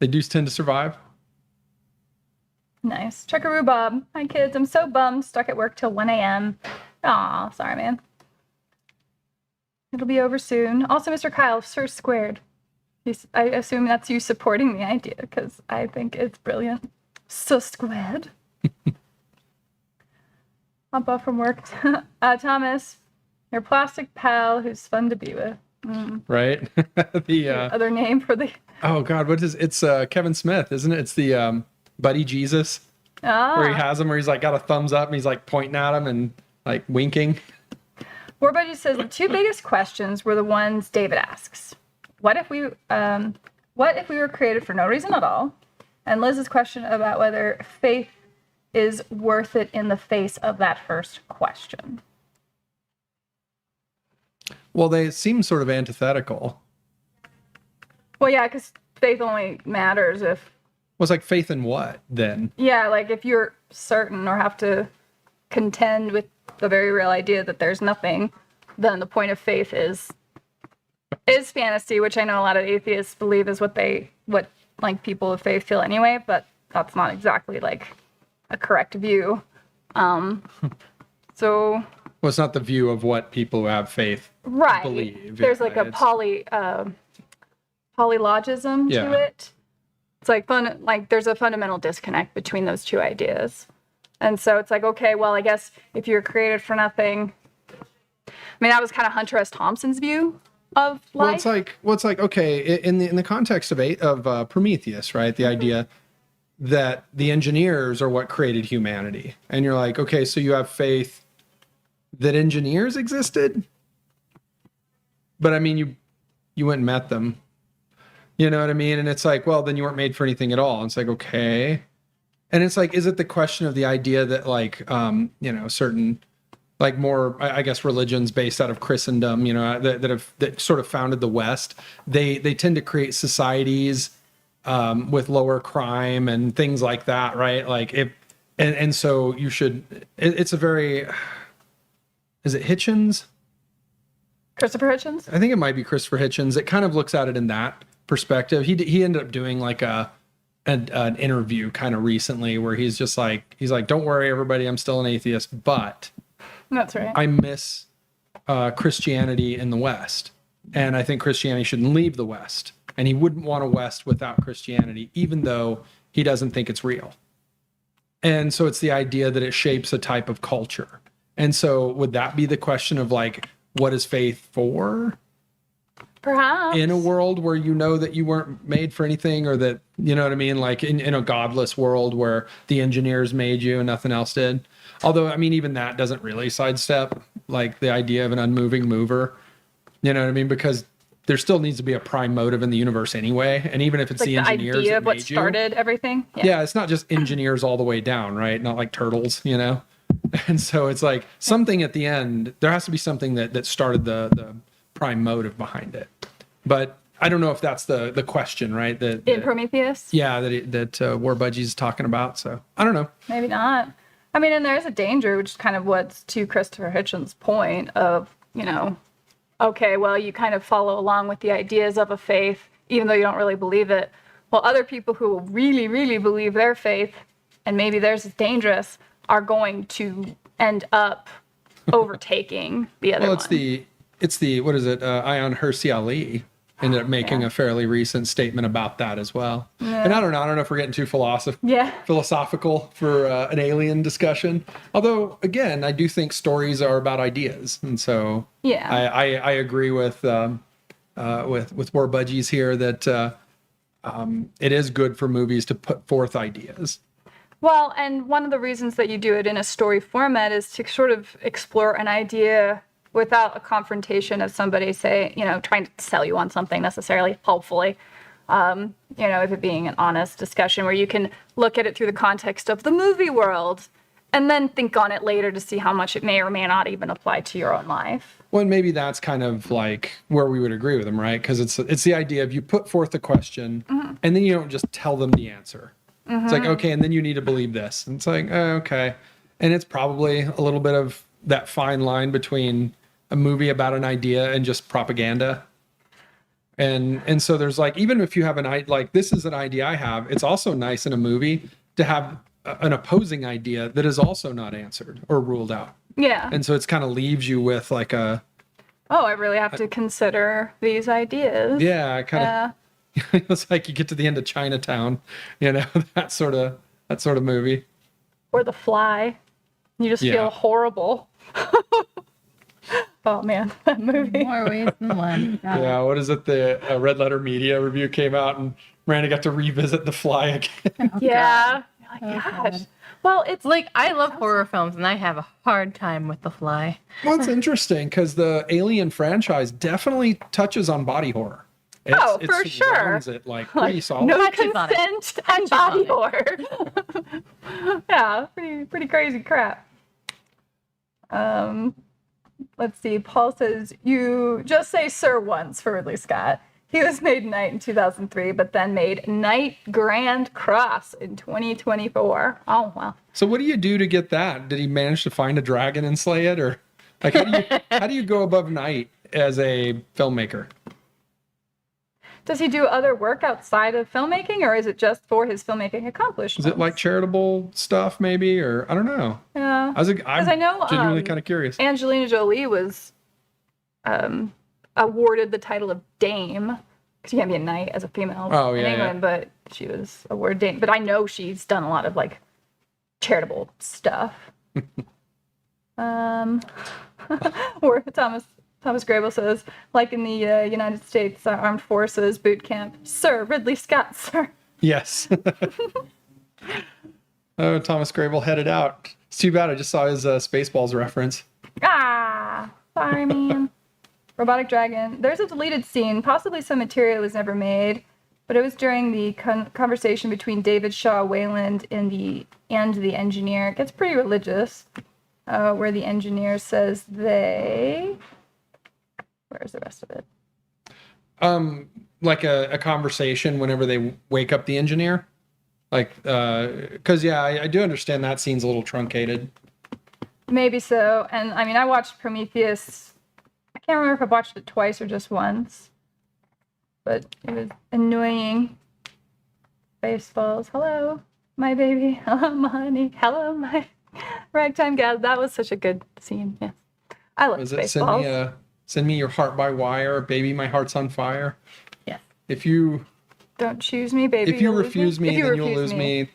do tend to survive. Nice. Chuckaroo Bob. Hi, kids. I'm so bummed. Stuck at work till 1 a.m. Aw, sorry, man. It'll be over soon. Also, Mr. Kyle, Sir Squared. I assume that's you supporting the idea, because I think it's brilliant. So squared. Hop off from work. Thomas, your plastic pal who's fun to be with. Right? The Other name for the... oh god, what is it's Kevin Smith, isn't it? It's the Buddy Jesus, where he has him, where he's like got a thumbs up and he's like pointing at him and like winking. Warbudget says the two biggest questions were the ones David asks. What if we were created for no reason at all? And Liz's question about whether faith is worth it in the face of that first question. Well, they seem sort of antithetical. Well, yeah, because faith only matters if... Well, it's like faith in what, then? Yeah, like if you're certain or have to contend with the very real idea that there's nothing, then the point of faith is fantasy, which I know a lot of atheists believe is what like people of faith feel anyway, but that's not exactly like a correct view. So... Well, it's not the view of what people who have faith believe. There's like a polylogism to it. It's like there's a fundamental disconnect between those two ideas. And so it's like, okay, well, I guess if you're created for nothing, I mean, that was kind of Hunter S. Thompson's view of life. Well, it's like okay, in the context of Prometheus, right? The idea that the engineers are what created humanity. And you're like, okay, so you have faith that engineers existed, but I mean, you went and met them, you know what I mean? And it's like, well, then you weren't made for anything at all. And it's like, okay. And it's like, is it the question of the idea that like, certain like more, I guess, religions based out of Christendom, that sort of founded the West, they tend to create societies with lower crime and things like that, right? Like and so you should, it's a very... Is it Hitchens? Christopher Hitchens? I think it might be Christopher Hitchens. It kind of looks at it in that perspective. He ended up doing like an interview kind of recently where he's like, don't worry, everybody, I'm still an atheist, but that's right. I miss Christianity in the West. And I think Christianity shouldn't leave the West. And he wouldn't want a West without Christianity, even though he doesn't think it's real. And so it's the idea that it shapes a type of culture. And so would that be the question of like, what is faith for? Perhaps. In a world where you know that you weren't made for anything, or that, you know what I mean? Like in a godless world where the engineers made you and nothing else did. Although, I mean, even that doesn't really sidestep like the idea of an unmoving mover. You know what I mean? Because there still needs to be a prime motive in the universe anyway. And even if it's like the engineers idea that of what made started everything. Yeah, it's not just engineers all the way down, right? Not like turtles, you know? And so it's like something at the end, there has to be something that started the prime motive behind it. But I don't know if that's the question, right? In Prometheus? Yeah, that Warbudgie's talking about. So I don't know. Maybe not. I mean, and there's a danger, which is kind of what's to Christopher Hitchens' point of, okay, well, you kind of follow along with the ideas of a faith, even though you don't really believe it. Well, other people who really, really believe their faith, and maybe theirs is dangerous, are going to end up overtaking the other one. It's the what is it? Ion Hersey Ali ended up making a fairly recent statement about that as well. Yeah. And I don't know if we're getting too philosophical for an alien discussion. Although, again, I do think stories are about ideas, and so I agree with Warbudgies here that it is good for movies to put forth ideas. Well, and one of the reasons that you do it in a story format is to sort of explore an idea without a confrontation of somebody, trying to sell you on something necessarily, hopefully. If it being an honest discussion where you can look at it through the context of the movie world and then think on it later to see how much it may or may not even apply to your own life. Well, and maybe that's kind of like where we would agree with them, right? Because it's the idea of you put forth the question and then you don't just tell them the answer. It's like, okay, and then you need to believe this. And it's like, okay. And it's probably a little bit of that fine line between a movie about an idea and just propaganda. And so there's like, even if you have like, this is an idea I have, it's also nice in a movie to have an opposing idea that is also not answered or ruled out. Yeah. And so it's kind of leaves you with like a, Oh, I really have to consider these ideas. yeah, kind of, it's like you get to the end of Chinatown, that sort of movie. Or The Fly. You just Yeah. feel horrible. Oh man, that movie. More ways than one. Yeah, what is it? The Red Letter Media review came out and Miranda got to revisit The Fly again. Yeah. You're like, Oh, gosh. God. Well, it's Like, I love horror films, and I have a hard time with The Fly. Well, it's interesting because the Alien franchise definitely touches on body horror. Oh, for sure. surrounds it like pretty solid. no Touches on it. consent and body on it. horror. Yeah, pretty crazy crap. Let's see. Paul says, you just say sir once for Ridley Scott. He was made Knight in 2003, but then made Knight Grand Cross in 2024. Oh, wow. So what do you do to get that? Did he manage to find a dragon and slay it, or like how do you go above Knight as a filmmaker? Does he do other work outside of filmmaking, or is it just for his filmmaking accomplishments? Is it like charitable stuff maybe, or I don't know. Yeah. I'm I know, genuinely kind of curious. Angelina Jolie was awarded the title of Dame, because you can't be a knight as a female Oh, in yeah, England, but she was awarded Dame. But I know she's done a lot of like charitable stuff. Or Thomas Grable says, like in the United States Armed Forces boot camp, Sir Ridley Scott, sir. Yes. Oh, Thomas Grable headed out. It's too bad. I just saw his Spaceballs reference. Ah, sorry, man. Robotic Dragon. There's a deleted scene. Possibly some material was never made, but it was during the conversation between David Shaw Wayland and the engineer. It gets pretty religious, where the engineer says they... Where's the rest of it? Like a conversation whenever they wake up the engineer. Like, because, yeah, I do understand that scene's a little truncated. Maybe so. And I mean, I watched Prometheus. I can't remember if I watched it twice or just once. But it was annoying. Baseballs. Hello, my baby. Hello, my honey. Hello, my ragtime gal. That was such a good scene. Yes. I love Was it Baseballs. send me your heart by wire, baby, my heart's on fire? Yeah. If you Don't choose me, baby. if you you'll lose refuse me, If you then you'll refuse lose me.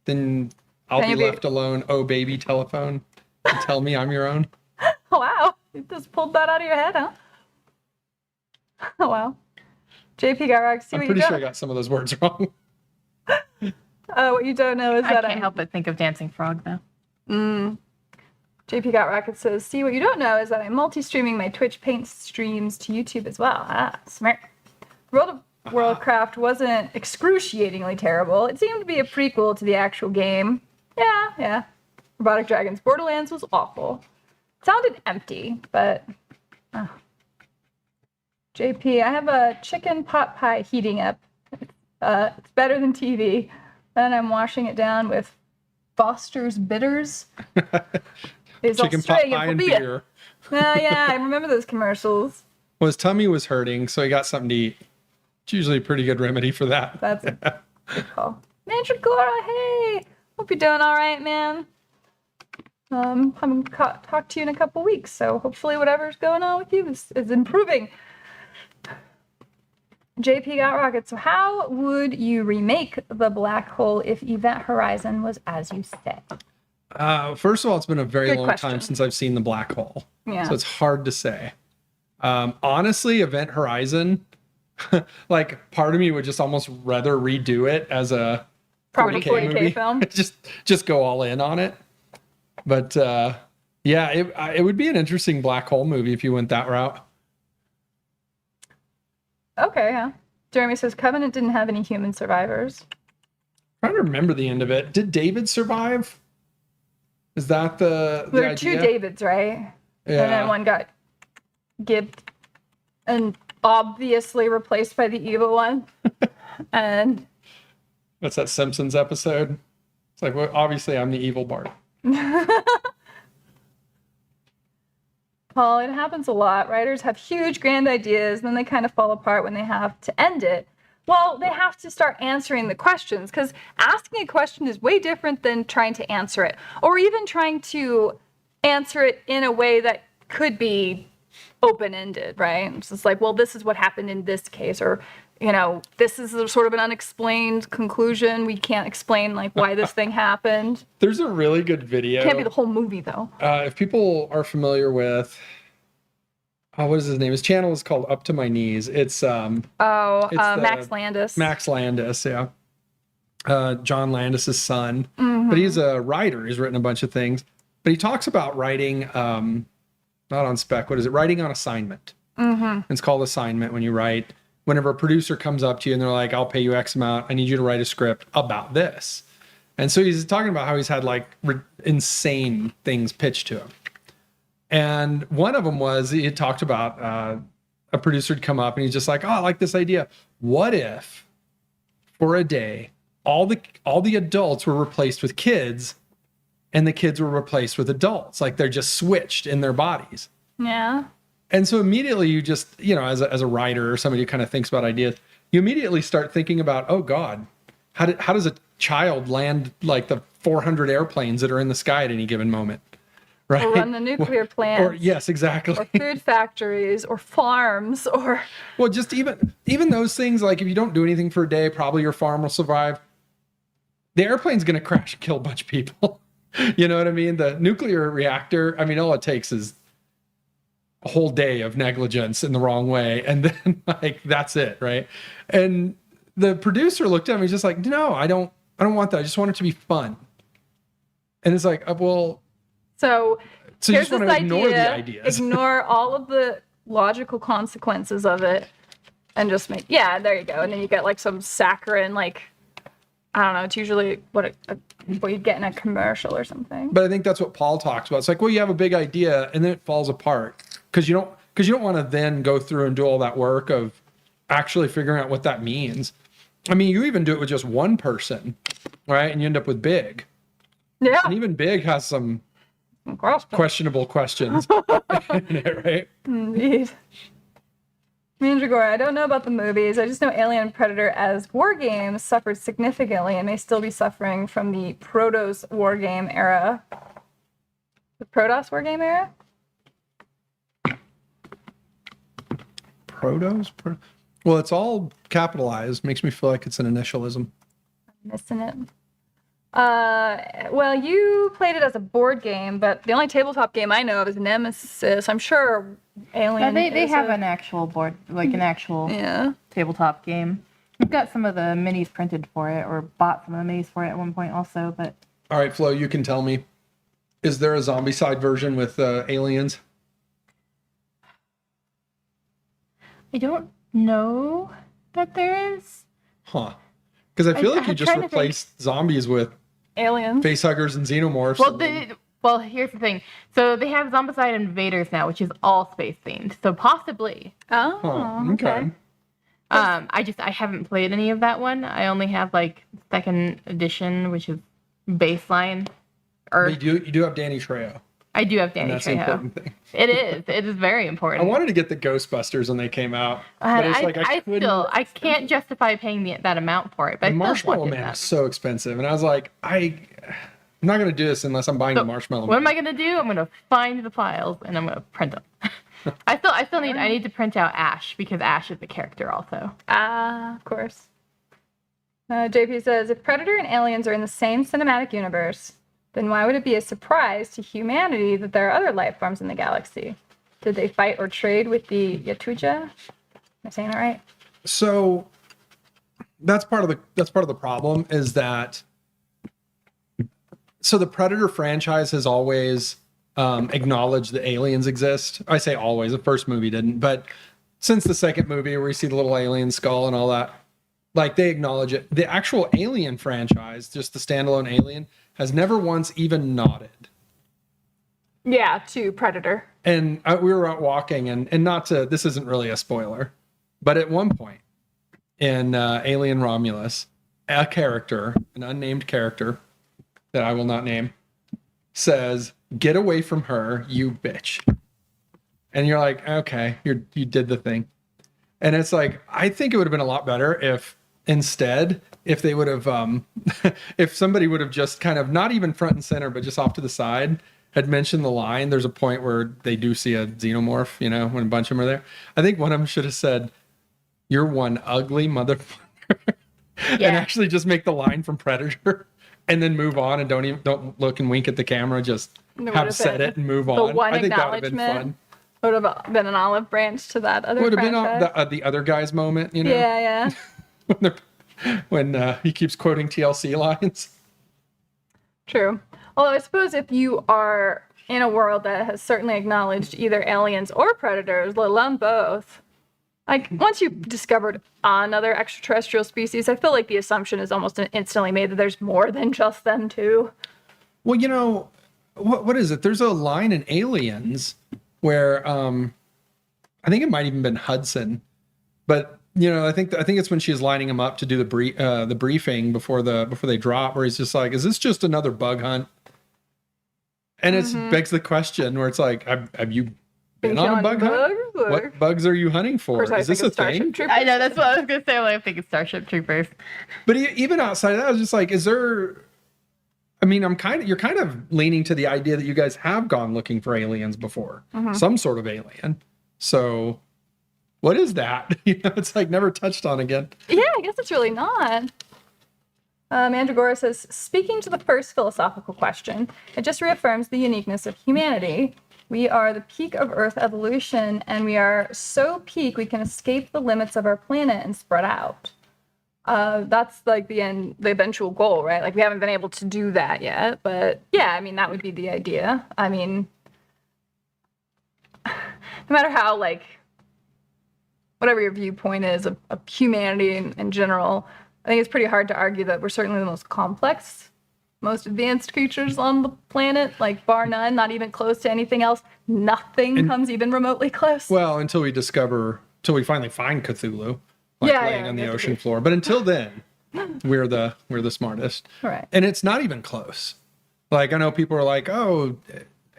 Then I'll Then be you'll be- left alone. Oh, baby, telephone. And tell me I'm your own. Oh, wow. You just pulled that out of your head, huh? Oh, wow. JP got rocks. See I'm what you pretty don't. sure I got some of those words wrong. What you don't know is I that can't help but think of Dancing Frog, though. JP Got Rocket says, see, what you don't know is that I'm multi-streaming my Twitch Paint streams to YouTube as well. Ah, smart. World of Warcraft wasn't excruciatingly terrible. It seemed to be a prequel to the actual game. Yeah. Robotic Dragons Borderlands was awful. It sounded empty, but... JP, I have a chicken pot pie heating up. It's better than TV. And I'm washing it down with Foster's Bitters. It's Chicken pot Australian pie and for beer. beer. Yeah, I remember those commercials. Well, his tummy was hurting, so he got something to eat. It's usually a pretty good remedy for that. That's a good call. Mandragora, hey! Hope you're doing all right, man. Haven't talked to you in a couple weeks, so hopefully whatever's going on with you is improving. JP Got Rocket, so how would you remake The Black Hole if Event Horizon was as you said? First of all, it's been a very Good long question. time since I've seen the black hole. Yeah. So it's hard to say. Honestly, Event Horizon, like part of me would just almost rather redo it as a Probably 40K 40K movie. film. just go all in on it. But yeah, it would be an interesting black hole movie if you went that route. Okay, yeah. Jeremy says Covenant didn't have any human survivors. I'm trying to remember the end of it. Did David survive? Is that the There were idea? two Davids, right? Yeah. And then one got gibbed and obviously replaced by the evil one. And What's that Simpsons episode? It's like, well, obviously I'm the evil Bart. Paul, it happens a lot. Writers have huge, grand ideas, and then they kind of fall apart when they have to end it. Well, they have to start answering the questions, because asking a question is way different than trying to answer it, or even trying to answer it in a way that could be open-ended, right? It's just like, well, this is what happened in this case, or, this is sort of an unexplained conclusion. We can't explain like why this thing happened. There's a really good video. Can't be the whole movie though. If people are familiar with, what is his name? His channel is called Up to My Knees. It's Max Landis. Max Landis, yeah. John Landis's son. But he's a writer. He's written a bunch of things. But he talks about writing, not on spec, what is it? Writing on assignment. It's called assignment when you write. Whenever a producer comes up to you and they're like, I'll pay you X amount, I need you to write a script about this. And so he's talking about how he's had like insane things pitched to him. And one of them was, he had talked about a producer had come up and he's just like, oh, I like this idea. What if for a day, all the adults were replaced with kids and the kids were replaced with adults? Like they're just switched in their bodies. Yeah. And so immediately you just, as a writer or somebody who kind of thinks about ideas, you immediately start thinking about, oh God, how does a child land like the 400 airplanes that are in the sky at any given moment? Right? Or run the nuclear plant. Or yes, exactly. Or food factories or farms or. Well, just even those things, like if you don't do anything for a day, probably your farm will survive. The airplane's going to crash and kill a bunch of people. You know what I mean? The nuclear reactor, I mean, all it takes is a whole day of negligence in the wrong way. And then like, that's it. Right. And the producer looked at me, he's just like, no, I don't want that. I just want it to be fun. And it's like, well, so you just want to ignore the ideas. Ignore all of the logical consequences of it and just there you go. And then you get like some saccharine, like, I don't know, it's usually what you get in a commercial or something. But I think that's what Paul talks about. It's like, well, you have a big idea and then it falls apart because you don't want to then go through and do all that work of actually figuring out what that means. I mean, you even do it with just one person, right? And you end up with Big. Yeah. And even Big has some questionable questions in it, right? Indeed. Mandragora, I don't know about the movies. I just know Alien and Predator as war games suffered significantly and may still be suffering from the Protoss war game era. The Protoss war game era? Protoss? Well, it's all capitalized. Makes me feel like it's an initialism. I'm missing it. Well, you played it as a board game, but the only tabletop game I know of is Nemesis. I'm sure Alien. They have an actual board, like an actual tabletop game. We've got some of the minis printed for it, or bought some of the minis for it at one point also. But all right, Flo, you can tell me: is there a zombie side version with aliens? I don't know that there is. Huh? Because I feel like you just replaced zombies with aliens, facehuggers, and xenomorphs. Well, here's the thing. So they have Zombicide Invaders now, which is all space themed. So possibly. Oh, okay. I haven't played any of that one. I only have like second edition, which is baseline. You do have Danny Trejo. I do have Danny Trejo. That's the important thing. It is. It is very important. I wanted to get the Ghostbusters when they came out. But I can't justify paying that amount for it. But the Marshmallow Man is so expensive, and I was like, I'm not going to do this unless I'm buying the Marshmallow Man. What am I going to do? I'm going to find the files and I'm going to print them. I need to print out Ash because Ash is the character also. Of course. JP says, if Predator and Aliens are in the same cinematic universe, then why would it be a surprise to humanity that there are other life forms in the galaxy? Did they fight or trade with the Yatuja? Am I saying that right? So that's part of the problem is that the Predator franchise has always acknowledged that aliens exist. I say always, the first movie didn't, but since the second movie where you see the little alien skull and all that, like they acknowledge it. The actual Alien franchise, just the standalone Alien, has never once even nodded. Yeah, to Predator. And we were out walking, and this isn't really a spoiler, but at one point in Alien Romulus, a character, an unnamed character that I will not name, says, "Get away from her, you bitch." And you're like, okay, you did the thing. And it's like, I think it would have been a lot better if instead, if they would have, if somebody would have just kind of, not even front and center, but just off to the side, had mentioned the line. There's a point where they do see a xenomorph, you know, when a bunch of them are there. I think one of them should have said, "You're one ugly motherfucker," and actually just make the line from Predator, and then move on and don't look and wink at the camera. Just have said it and move on. The one I think that would have been fun. Would have been an olive branch to that other Would have franchise. been the other guy's moment, you know? Yeah, when he keeps quoting TLC lines. True. Although I suppose if you are in a world that has certainly acknowledged either aliens or predators, let alone both, like once you've discovered another extraterrestrial species, I feel like the assumption is almost instantly made that there's more than just them two. Well, you know, what is it? There's a line in Aliens where I think it might even been Hudson, but you know, I think it's when she's lining him up to do the briefing before they drop, where he's just like, "Is this just another bug hunt?" And it begs the question where it's like, have you been on a bug hunt? What bugs are you hunting for? Is this a thing? I know, that's what I was going to say. I'm thinking Starship Troopers. But even outside of that, I was just like, is there... I mean, you're kind of leaning to the idea that you guys have gone looking for aliens before. Some sort of alien. So what is that? You know, it's like never touched on again. Yeah, I guess it's really not. Mandragora says, speaking to the first philosophical question, it just reaffirms the uniqueness of humanity. We are the peak of Earth evolution, and we are so peak we can escape the limits of our planet and spread out. That's like the eventual goal, right? Like we haven't been able to do that yet, but yeah, I mean, that would be the idea. I mean, no matter how, like, whatever your viewpoint is of humanity in general, I think it's pretty hard to argue that we're certainly the most complex, most advanced creatures on the planet, like bar none, not even close to anything else. Nothing comes even remotely close. Well, until we finally find Cthulhu, laying on the ocean floor. But until then, we're the smartest. Right. And it's not even close. Like, I know people are like, "Oh,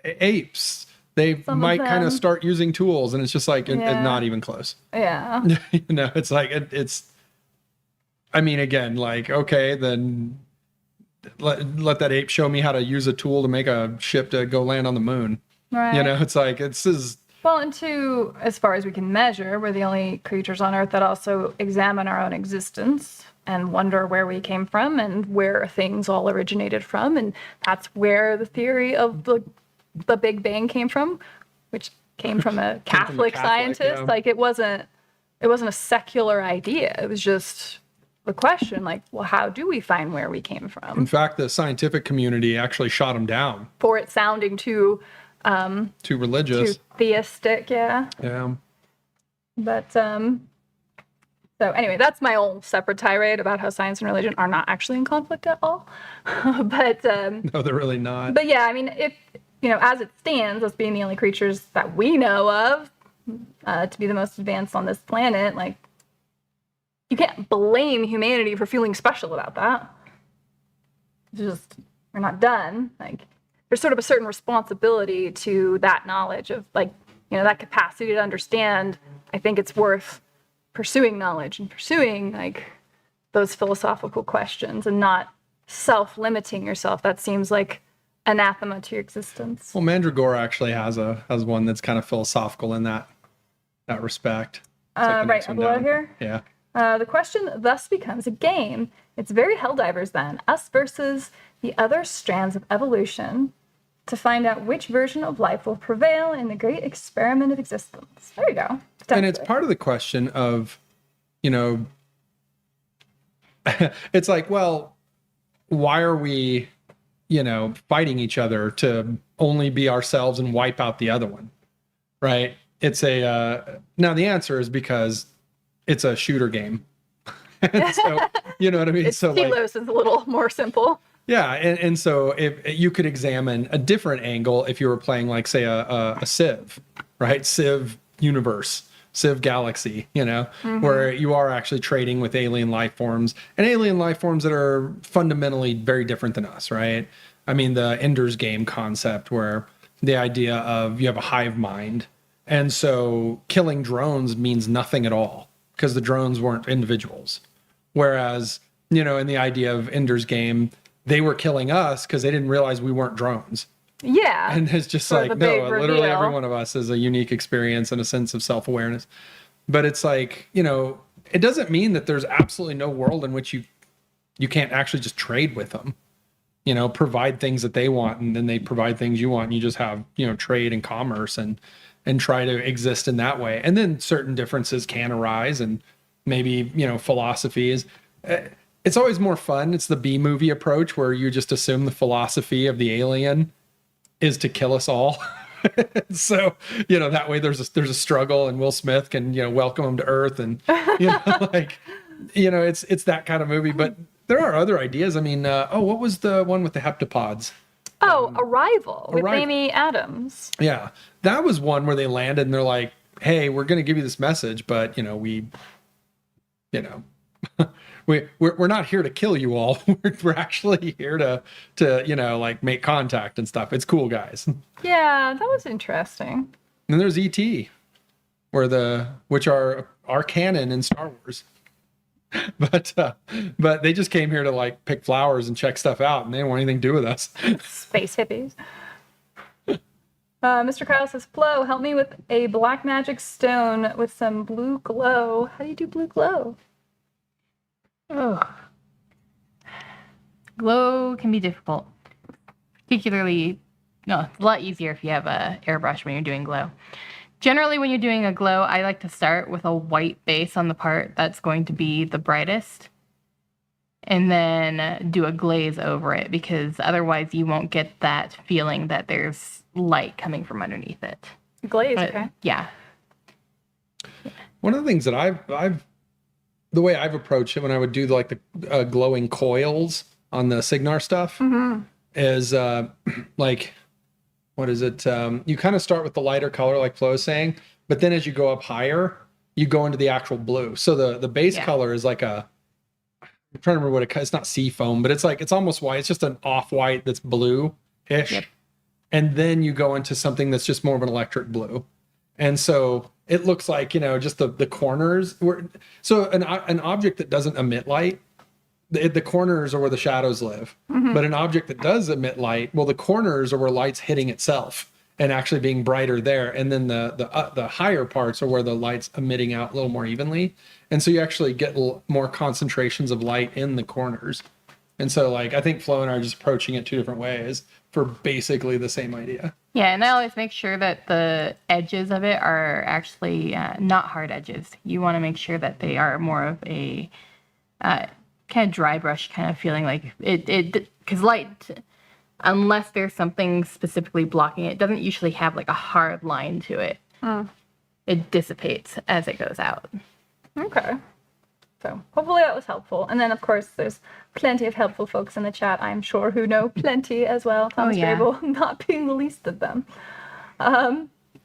apes, they might kind of start using tools," and it's just like, it's not even close. Yeah. You know, it's like, it's, I mean, again, like, okay, then let that ape show me how to use a tool to make a ship to go land on the moon. Right. You know, it's like, Well, and two, as far as we can measure, we're the only creatures on Earth that also examine our own existence and wonder where we came from and where things all originated from. And that's where the theory of the Big Bang came from, which came from a Catholic scientist. Yeah. Like it wasn't a secular idea. It was just the question, like, well, how do we find where we came from? in fact, the scientific community actually shot him down. For it sounding too Religious. too theistic, yeah. Yeah. But so anyway, that's my own separate tirade about how science and religion are not actually in conflict at all. But No, they're really not. but yeah, I mean, if you know, as it stands, us being the only creatures that we know of to be the most advanced on this planet, like you can't blame humanity for feeling special about that. It's just we're not done. Like there's sort of a certain responsibility to that knowledge of, like, you know, that capacity to understand. I think it's worth pursuing knowledge and pursuing like those philosophical questions and not self-limiting yourself. That seems like anathema to your existence. Well, Mandragora actually has one that's kind of philosophical in that respect. It's like the Right, next one below down. here. Yeah. The question thus becomes a game. It's very Helldivers then, us versus the other strands of evolution, to find out which version of life will prevail in the great experiment of existence. There you go. And it's part of the question of, you know, it's like, well, why are we, you know, fighting each other to only be ourselves and wipe out the other one? Right? It's now the answer is because it's a shooter game. So, you know what I mean? It's so Telos is a little more simple. Yeah, and so if you could examine a different angle if you were playing, like, say, a Civ, right? Civ universe, Civ galaxy, you know, where you are actually trading with alien life forms, and alien life forms that are fundamentally very different than us, right? I mean, the Ender's Game concept, where the idea of you have a hive mind, and so killing drones means nothing at all. because the drones weren't individuals. Whereas, you know, in the idea of Ender's Game, they were killing us because they didn't realize we weren't drones. Yeah. And it's just For like, the no, big literally reveal. every one of us is a unique experience and a sense of self-awareness. But it's like, you know, it doesn't mean that there's absolutely no world in which you can't actually just trade with them. You know, provide things that they want, and then they provide things you want, and you just have, you know, trade and commerce and try to exist in that way. And then certain differences can arise, and maybe, you know, philosophies. It's always more fun. It's the B movie approach where you just assume the philosophy of the alien is to kill us all. So, you know, that way there's a struggle, and Will Smith can, you know, welcome him to Earth, and, you know, like, you know, it's that kind of movie. But there are other ideas. I mean, what was the one with the heptapods? Oh, Arrival with Arrival. Amy Adams. Yeah, that was one where they landed and they're like, "Hey, we're going to give you this message, but you know, we're not here to kill you all. We're actually here to you know, like, make contact and stuff. It's cool, guys." Yeah, that was interesting. And there's E.T., which are canon in Star Wars. But they just came here to, like, pick flowers and check stuff out, and they didn't want anything to do with us. Space hippies. Mr. Kyle says, Flo, help me with a black magic stone with some blue glow. How do you do blue glow? Oh. Glow can be difficult. Particularly, no, it's a lot easier if you have a airbrush when you're doing glow. Generally, when you're doing a glow, I like to start with a white base on the part that's going to be the brightest, and then do a glaze over it, because otherwise you won't get that feeling that there's light coming from underneath it. Glaze, okay. Yeah. One of the things that the way I've approached it when I would do like the glowing coils on the Signar stuff is like, what is it? You kind of start with the lighter color, like Flo is saying, but then as you go up higher, you go into the actual blue. So the base color is like I'm trying to remember what it's not sea foam, but it's almost white. It's just an off-white that's blue-ish. Yep. And then you go into something that's just more of an electric blue. And so it looks like, you know, just the corners so an object that doesn't emit light, the corners are where the shadows live. But an object that does emit light, well, the corners are where light's hitting itself and actually being brighter there. And then the higher parts are where the light's emitting out a little more evenly. And so you actually get more concentrations of light in the corners. And so, like, I think Flo and I are just approaching it two different ways for basically the same idea. Yeah, and I always make sure that the edges of it are actually not hard edges. You want to make sure that they are more of a kind of dry brush kind of feeling, like it because light, unless there's something specifically blocking it, doesn't usually have like a hard line to it. It dissipates as it goes out. Okay. So hopefully that was helpful. And then, of course, there's plenty of helpful folks in the chat, I'm sure, who know plenty as well. Thomas Grable not being the least of them.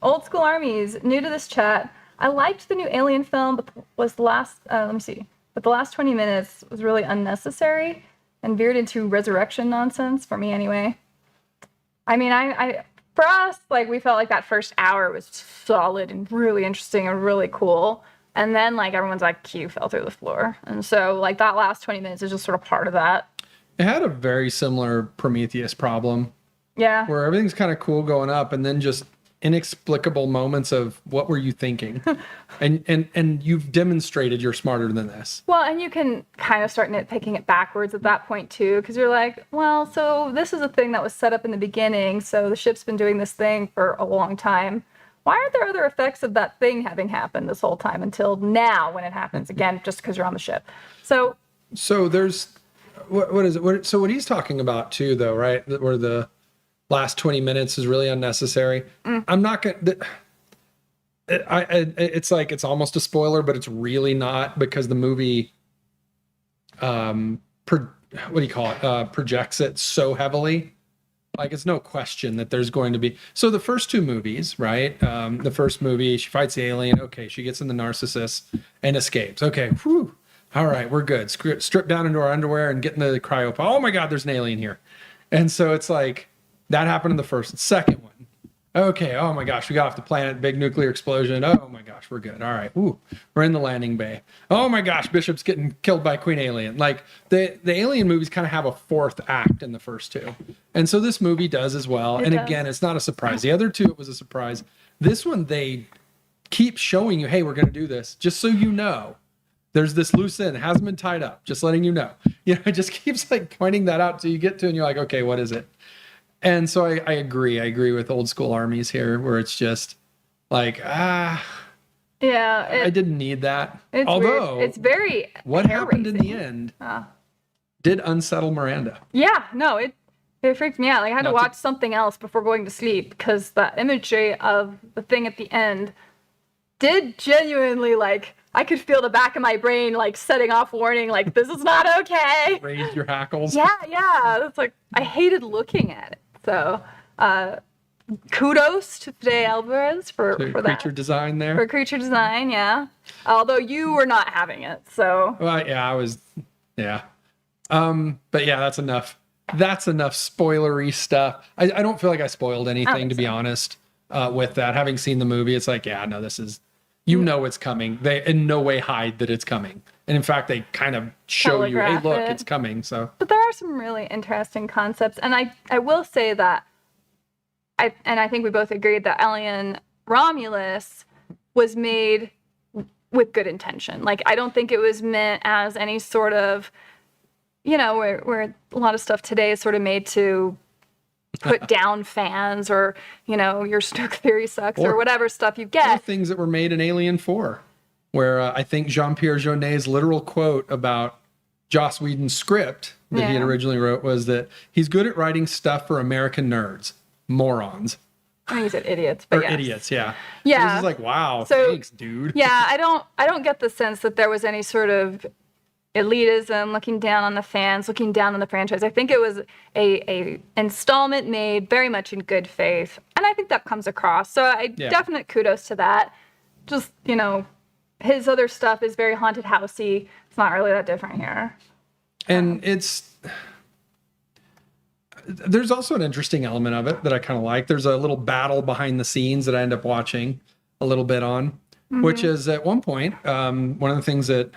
Old School Armies, new to this chat. I liked the new Alien film, but the last 20 minutes was really unnecessary and veered into resurrection nonsense for me anyway. I mean, I for us, like, we felt like that first hour was solid and really interesting and really cool. And then, like, everyone's like, Q fell through the floor. And so, like, that last 20 minutes is just sort of part of that. It had a very similar Prometheus problem. Yeah. Where everything's kind of cool going up, and then just inexplicable moments of, what were you thinking? and you've demonstrated you're smarter than this. Well, and you can kind of start nitpicking it backwards at that point, too, because you're like, well, so this is a thing that was set up in the beginning, so the ship's been doing this thing for a long time. Why aren't there other effects of that thing having happened this whole time until now when it happens again, just because you're on the ship? So there's, what is it? So what he's talking about too, though, right? Where the last 20 minutes is really unnecessary. I'm not going to, it's like, it's almost a spoiler, but it's really not, because the movie, projects it so heavily. Like, it's no question that there's going to be. So the first two movies, right? The first movie, she fights the alien. Okay, she gets in the narcissist and escapes. Okay, whew. All right, we're good. Strip down into our underwear and get in the cryopod. Oh my God, there's an alien here. And so it's like, that happened in the first and second one. Okay, oh my gosh, we got off the planet, big nuclear explosion. Oh my gosh, we're good. All right, ooh, we're in the landing bay. Oh my gosh, Bishop's getting killed by Queen Alien. Like the Alien movies kind of have a fourth act in the first two, and so this movie does as well. And again, it's not a surprise. The other two, it was a surprise. This one, they keep showing you, hey, we're going to do this, just so you know. There's this loose end, it hasn't been tied up. Just letting you know. You know, it just keeps like pointing that out till you get to, and you're like, okay, what is it? And so I agree. I agree with Old School Armies here, where it's just like, I didn't need that. Although, weird. It's very what happened in the end did unsettle Miranda. Yeah, no, it freaked me out. Like I had to watch something else before going to sleep because the imagery of the thing at the end did genuinely, like, I could feel the back of my brain like setting off warning, like, this is not okay. Raise your hackles. Yeah. It's like I hated looking at it. So kudos to Fede Alvarez for that. Creature design there. For creature design, yeah. Although you were not having it, so. Well, yeah, I was, yeah. But yeah, that's enough. That's enough spoilery stuff. I don't feel like I spoiled anything, to be honest, with that. Having seen the movie, it's like, yeah, no, this is, you know it's coming. They in no way hide that it's coming. And in fact, they kind of show you, hey, look, it's coming. So, but there are some really interesting concepts. And I will say that I think we both agreed that Alien Romulus was made with good intention. Like, I don't think it was meant as any sort of, where a lot of stuff today is sort of made to put down fans or, your Stoke theory sucks or whatever stuff you get. Or things that were made in Alien 4, where I think Jean-Pierre Jeunet's literal quote about Joss Whedon's script that he had originally wrote was that he's good at writing stuff for American nerds, morons. I think he said idiots, but idiots, yeah. Yeah. So this is like, wow, thanks, dude. Yeah, I don't get the sense that there was any sort of elitism, looking down on the fans, looking down on the franchise. I think it was a installment made very much in good faith, and I think that comes across. So definite kudos to that. Just, his other stuff is very haunted housey. It's not really that different here. And there's also an interesting element of it that I kind of like. There's a little battle behind the scenes that I end up watching a little bit on, which is at one point, one of the things that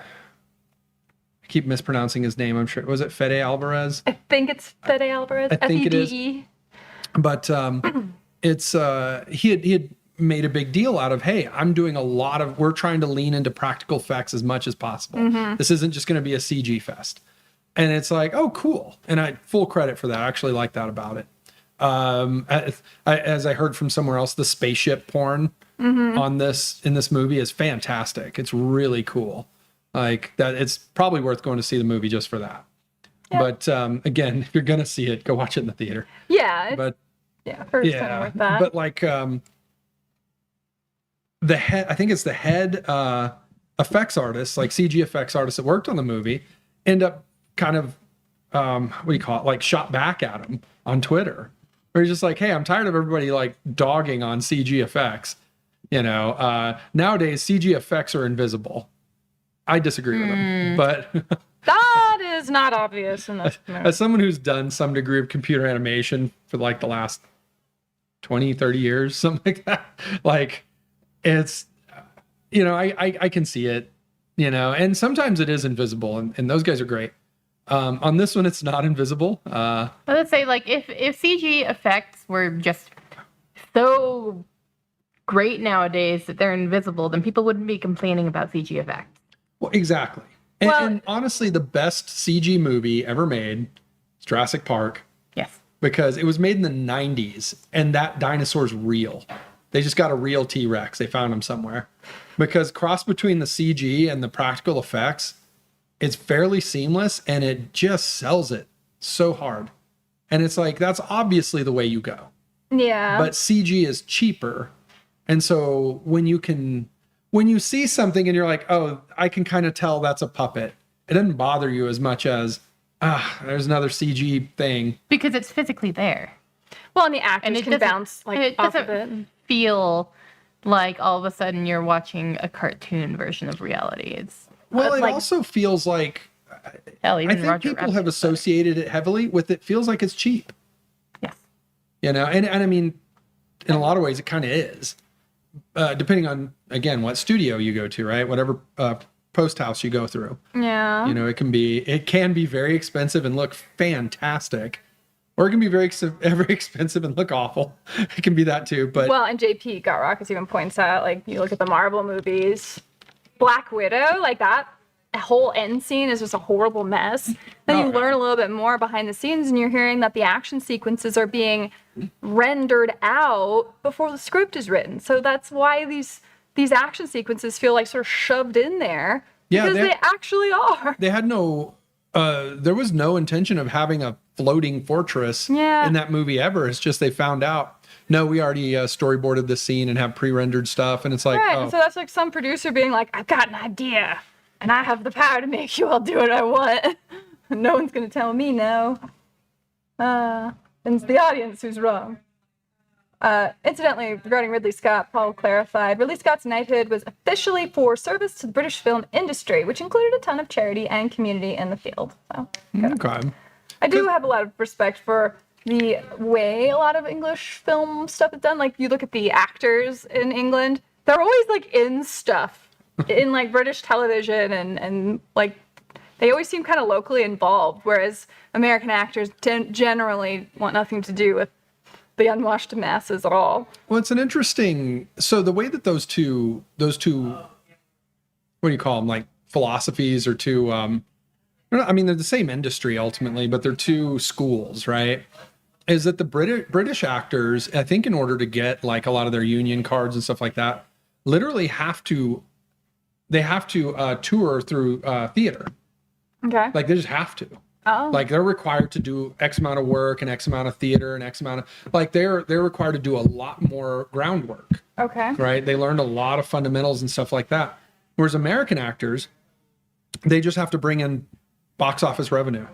keep mispronouncing his name. I'm sure, was it Fede Alvarez? I think it's Fede Alvarez. I think it is. Fede. But it's he had made a big deal out of, hey, I'm doing we're trying to lean into practical effects as much as possible. This isn't just going to be a CG fest. And it's like, oh, cool. And I full credit for that. I actually like that about it. As I heard from somewhere else, the spaceship porn in this movie is fantastic. It's really cool. Like that, it's probably worth going to see the movie just for that. Yeah. But again, if you're gonna see it, go watch it in the theater. Yeah. But first time worth that. But like the head, I think it's the head effects artist, like CG effects artist that worked on the movie, end up kind of what do you call it? Like shot back at him on Twitter, where he's just like, hey, I'm tired of everybody like dogging on CG effects. Nowadays CG effects are invisible. I disagree with him, but that is not obvious in this movie. As someone who's done some degree of computer animation for like the last 20, 30 years, something like that, like it's, I can see it, and sometimes it is invisible and those guys are great. On this one, it's not invisible. Let's say like if CG effects were just so great nowadays that they're invisible, then people wouldn't be complaining about CG effects. Well, exactly. And honestly, the best CG movie ever made is Jurassic Park. Yes. Because it was made in the 90s, and that dinosaur's real. They just got a real T-Rex. They found him somewhere. Because cross between the CG and the practical effects, it's fairly seamless, and it just sells it so hard. And it's like, that's obviously the way you go. Yeah. But CG is cheaper. And so when you see something and you're like, oh, I can kind of tell that's a puppet, it doesn't bother you as much as, there's another CG thing. Because it's physically there. Well, and the actors can bounce like off of it. It doesn't feel like all of a sudden you're watching a cartoon version of reality. It also feels like, I think people have associated it heavily with, it feels like it's cheap. Yes. And I mean, in a lot of ways, it kind of is. Depending on, again, what studio you go to, right? Whatever post house you go through. Yeah. You know, it can be very expensive and look fantastic, or it can be very expensive and look awful. It can be that too. But Well, and JP Gourakis even points out, like, you look at the Marvel movies, Black Widow, like that whole end scene is just a horrible mess. Then you learn a little bit more behind the scenes, and you're hearing that the action sequences are being rendered out before the script is written. So that's why these action sequences feel like sort of shoved in there, because they actually are. They had no, there was no intention of having a floating fortress in that movie ever. It's just they found out, no, we already storyboarded the scene and have pre-rendered stuff. And it's like, Right, so that's like some producer being like, I've got an idea, and I have the power to make you all do what I want. No one's going to tell me no. And it's the audience who's wrong. Incidentally, regarding Ridley Scott, Paul clarified, Ridley Scott's knighthood was officially for service to the British film industry, which included a ton of charity and community in the field. So, okay. I do have a lot of respect for the way a lot of English film stuff is done. Like, you look at the actors in England, they're always, like, in stuff. In, like, British television, and like, they always seem kind of locally involved, whereas American actors generally want nothing to do with the unwashed masses at all. Well, it's an interesting, so the way that those two, what do you call them, like philosophies, or two, I mean, they're the same industry ultimately, but they're two schools, right? Is that the British actors, I think, in order to get like a lot of their union cards and stuff like that, literally have to tour through theater. Okay. Like, they just have to. Oh. Like, they're required to do X amount of work and X amount of theater and X amount of, like, they're required to do a lot more groundwork. Okay. Right? They learned a lot of fundamentals and stuff like that. Whereas American actors, they just have to bring in box office revenue.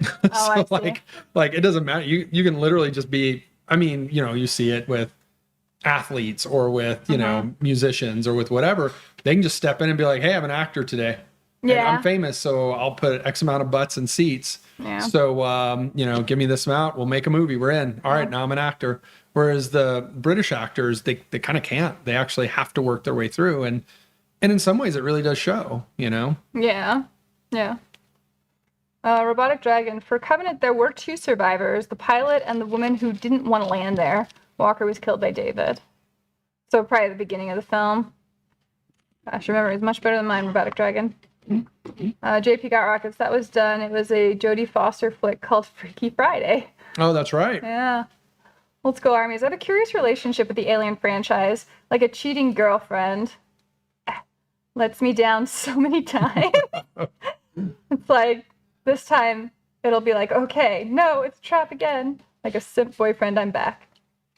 Oh, So I see. like it doesn't matter. You can literally just be, I mean, you know, you see it with athletes or with, you know, musicians or with whatever. They can just step in and be like, hey, I'm an actor today. Yeah. And I'm famous, so I'll put X amount of butts and seats. Yeah. So, you know, give me this amount. We'll make a movie. We're in. All right, now I'm an actor. Whereas the British actors, they kind of can't. They actually have to work their way through. And in some ways, it really does show, you know? Yeah. Yeah. Robotic Dragon. For Covenant, there were 2 survivors, the pilot and the woman who didn't want to land there. Walker was killed by David. So probably the beginning of the film. Gosh, your memory is much better than mine, Robotic Dragon. JP Got Rockets, that was done. It was a Jodie Foster flick called Freaky Friday. Oh, that's right. Yeah. Let's Go Armies. I have a curious relationship with the Alien franchise. Like a cheating girlfriend. Lets me down so many times. It's like, this time it'll be like, okay, no, it's a trap again. Like a simp boyfriend, I'm back.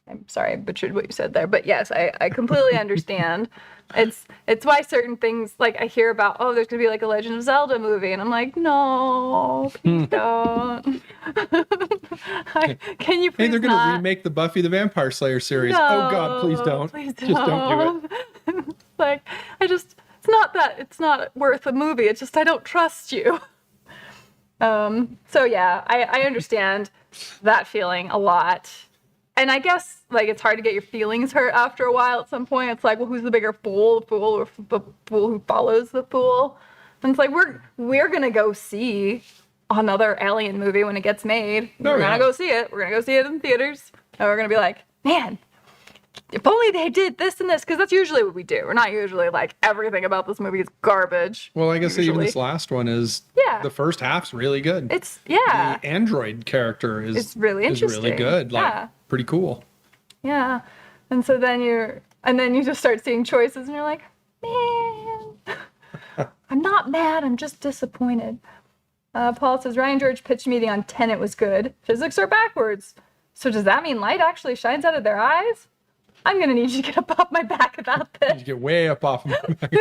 I'm sorry, I butchered what you said there, but yes, I completely understand. It's why certain things, like, I hear about, oh, there's gonna be like a Legend of Zelda movie, and I'm like, no, please don't. Can you please Hey, they're going to not? remake the Buffy the Vampire Slayer series. No, Oh, God, please don't. Please Just don't do it. Like, it's not that it's not worth a movie. It's just I don't trust you. So yeah, I understand that feeling a lot. And I guess, like, it's hard to get your feelings hurt after a while at some point. It's like, well, who's the bigger fool? The fool or the fool who follows the fool? And it's like, we're going to go see another Alien movie when it gets made. We're going to go see it. We're going to go see it in theaters. And we're going to be like, man, if only they did this and this. Because that's usually what we do. We're not usually like, everything about this movie is garbage. Well, I guess even usually. this last one is, the first half's really good. It's, The android character is, it's really interesting. really good. Like, pretty cool. Yeah. And so then you just start seeing choices and you're like, man, I'm not mad, I'm just disappointed. Paul says, Ryan George pitched me on Tenet was good. Physics are backwards. So does that mean light actually shines out of their eyes? I'm going to need you to get up off my back about this. You get way up off of my back.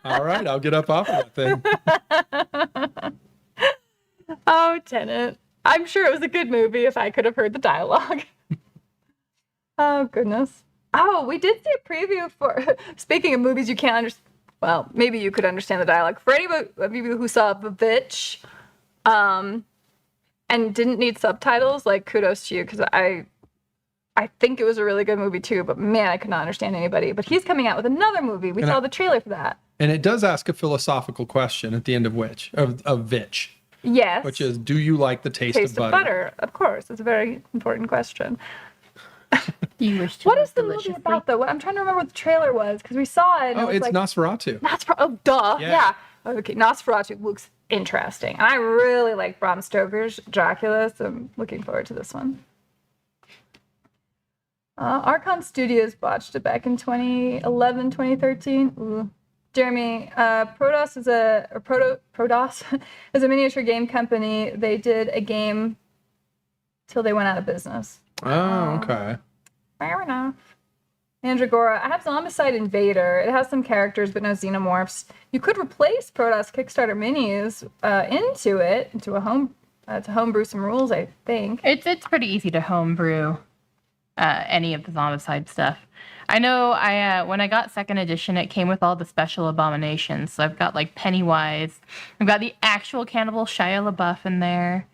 All right, I'll get up off of that thing. Oh, Tenet. I'm sure it was a good movie if I could have heard the dialogue. Oh, goodness. Oh, we did see a preview for, speaking of movies you can't understand, well, maybe you could understand the dialogue. For any of you who saw The Bitch, and didn't need subtitles, like, kudos to you, because I think it was a really good movie too, but man, I could not understand anybody. But he's coming out with another movie. We saw the trailer for that. And it does ask a philosophical question at the end of Vitch. Yes. Which is, do you like the taste of butter? Of course. It's a very important question. Do you wish to What live is the movie deliciously? about, though? I'm trying to remember what the trailer was, because we saw it. And Oh, it was it's like, Nosferatu. Oh, duh. Yeah. Yeah. Okay, Nosferatu looks interesting. And I really like Bram Stoker's Dracula, so I'm looking forward to this one. Archon Studios botched it back in 2011, 2013. Ooh. Jeremy, Prodos is Prodos is a miniature game company. They did a game till they went out of business. Oh, okay. Fair enough. Mandragora, I have Zombicide Invader. It has some characters, but no xenomorphs. You could replace Protoss Kickstarter minis into a homebrew some rules, I think. It's pretty easy to homebrew any of the Zombicide stuff. I know when I got second edition, it came with all the special abominations. So I've got like Pennywise. I've got the actual cannibal Shia LaBeouf in there.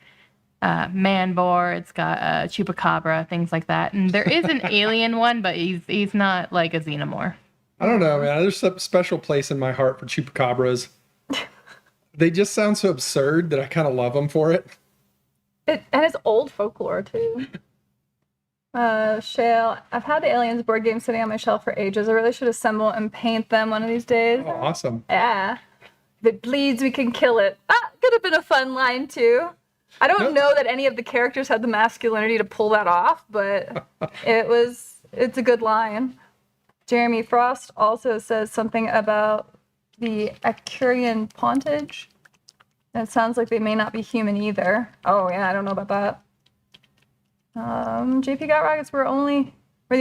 Manbor. It's got Chupacabra, things like that. And there is an alien one, but he's not like a xenomorph. I don't know, man. There's a special place in my heart for Chupacabras. They just sound so absurd that I kind of love them for it. And it's old folklore, too. Shale, I've had the Aliens board game sitting on my shelf for ages. I really should assemble and paint them one of these days. Oh, awesome. Yeah. If it bleeds, we can kill it. Could have been a fun line, too. I don't know that any of the characters had the masculinity to pull that off, but it's a good line. Jeremy Frost also says something about the Acurian Pontage. And it sounds like they may not be human either. Oh, yeah, I don't know about that. JP Got Rockets, we're the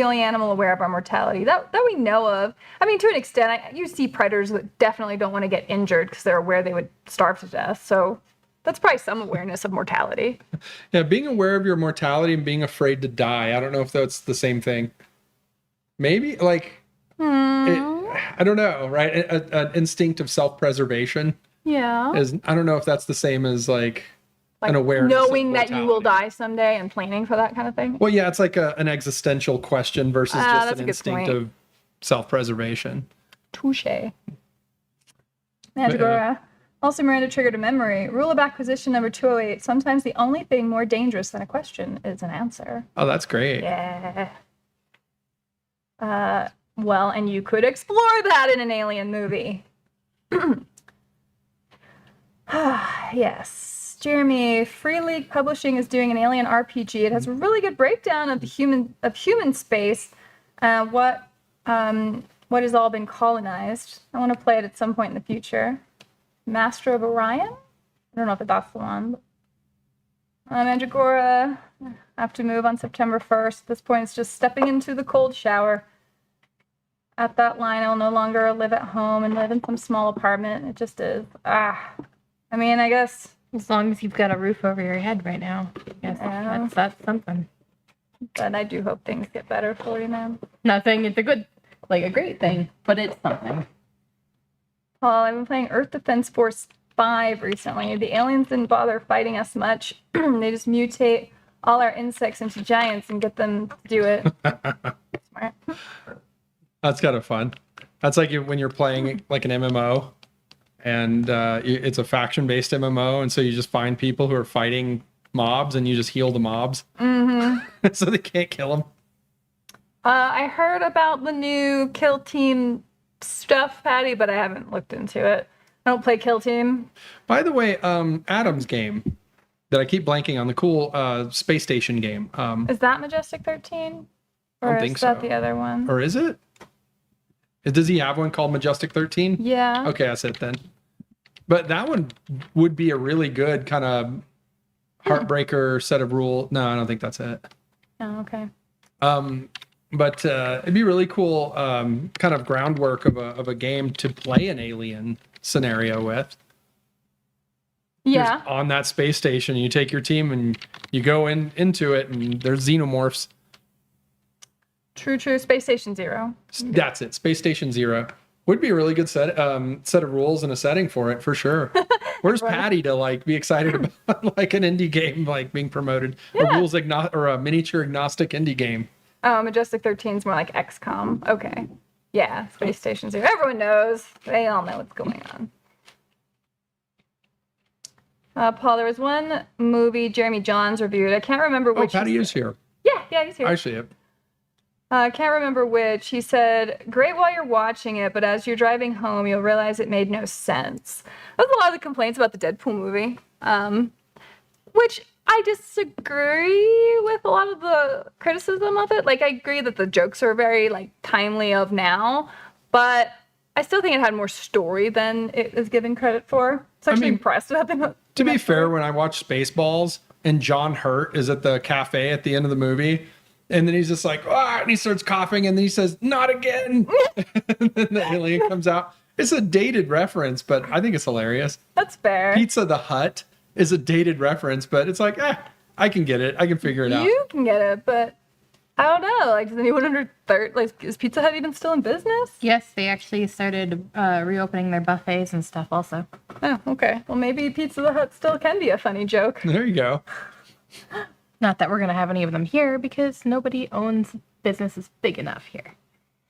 only animal aware of our mortality that we know of. I mean, to an extent, you see predators that definitely don't want to get injured because they're aware they would starve to death. So that's probably some awareness of mortality. Yeah, being aware of your mortality and being afraid to die. I don't know if that's the same thing. Maybe, like, I don't know, right? An instinct of self-preservation. Yeah. I don't know if that's the same as, like an awareness knowing of that you will mortality. die someday and planning for that kind of thing. Well, yeah, it's like an existential question versus just that's an a good instinct point. of self-preservation. Touche. Mandragora. Also, Miranda triggered a memory. Rule of acquisition number 208. Sometimes the only thing more dangerous than a question is an answer. Oh, that's great. Yeah. Well, and you could explore that in an alien movie. Yes. Jeremy, Free League Publishing is doing an alien RPG. It has a really good breakdown of the human space, what has all been colonized. I want to play it at some point in the future. Master of Orion? I don't know if that's the one. Mandragora, I have to move on September 1st. At this point, it's just stepping into the cold shower. At that line, I'll no longer live at home and live in some small apartment. It just is. I mean, I guess. As long as you've got a roof over your head right now. Yes, Yeah. that's something. But I do hope things get better for you, man. Not saying it's a great thing, but it's something. Paul, I've been playing Earth Defense Force 5 recently. The aliens didn't bother fighting us much. They just mutate all our insects into giants and get them to do it. Smart. That's kind of fun. That's like when you're playing like an MMO and it's a faction-based MMO, and so you just find people who are fighting mobs and you just heal the mobs. Mm-hmm. So they can't kill them. I heard about the new Kill Team stuff, Patty, but I haven't looked into it. I don't play Kill Team. By the way, Adam's game that I keep blanking on, the cool space station game. Is that Majestic 13? I don't Or think is that so. the other one? Or is it? Does he have one called Majestic 13? Yeah. Okay, that's it then. But that one would be a really good kind of heartbreaker set of rule. No, I don't think that's it. Oh, okay. But it'd be really cool kind of groundwork of a game to play an alien scenario with. Yeah. You're on that space station, you take your team and you go into it, and there's xenomorphs. True. Space Station Zero. That's it. Space Station Zero would be a really good set of rules and a setting for it, for sure. Where's Patty to like be excited about like an indie game like being promoted, Yeah. or a miniature agnostic indie game? Oh, Majestic 13 is more like XCOM. Okay. Yeah, space stations here. Everyone knows. They all know what's going on. Paul, there was one movie Jeremy Johns reviewed. I can't remember which. Oh, Patty is here. Yeah, he's here. I see it. I can't remember which. He said, great while you're watching it, but as you're driving home, you'll realize it made no sense. That was a lot of the complaints about the Deadpool movie, which I disagree with a lot of the criticism of it. Like, I agree that the jokes are very, like, timely of now, but I still think it had more story than it is given credit for. So I'm actually impressed with that. To be fair, when I watch Spaceballs and John Hurt is at the cafe at the end of the movie, and then he's just like, ah, and he starts coughing, and then he says, not again. And then the alien comes out. It's a dated reference, but I think it's hilarious. That's fair. Pizza the Hut is a dated reference, but it's like, I can get it. I can figure it out. You can get it, but I don't know. Like, does anyone under like, is Pizza Hut even still in business? Yes, they actually started reopening their buffets and stuff also. Oh, okay. Well, maybe Pizza the Hut still can be a funny joke. There you go. Not that we're going to have any of them here because nobody owns businesses big enough here.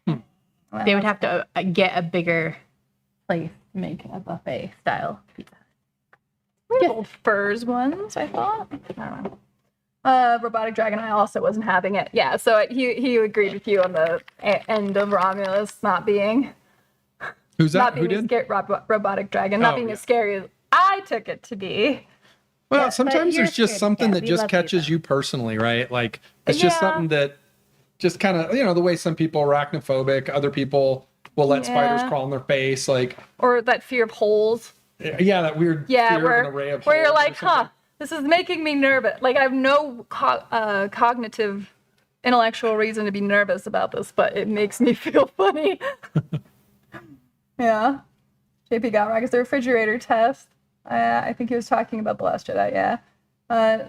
Well, They would have to get a bigger place to make a buffet style pizza. we have old furs ones, I thought. I don't know. Robotic Dragon, I also wasn't having it. Yeah, so he agreed with you on the end of Romulus not being Who's that? not Who being did? Robotic Dragon, not being as scary as I took it to be. Well, Yeah, sometimes but there's you're just scared. something Yeah, that we just love catches pizza. you personally, right? Like, it's just Yeah. something that just kind of, the way some people are arachnophobic, other people will let spiders Yeah. crawl on their face. Like, Or that fear of holes. yeah, that weird Yeah, fear of an array of where you're holes or like, something. this is making me nervous. Like, I have no cognitive, intellectual reason to be nervous about this, but it makes me feel funny. Yeah. JP Galrag is the refrigerator test. I think he was talking about The Last Jedi, yeah.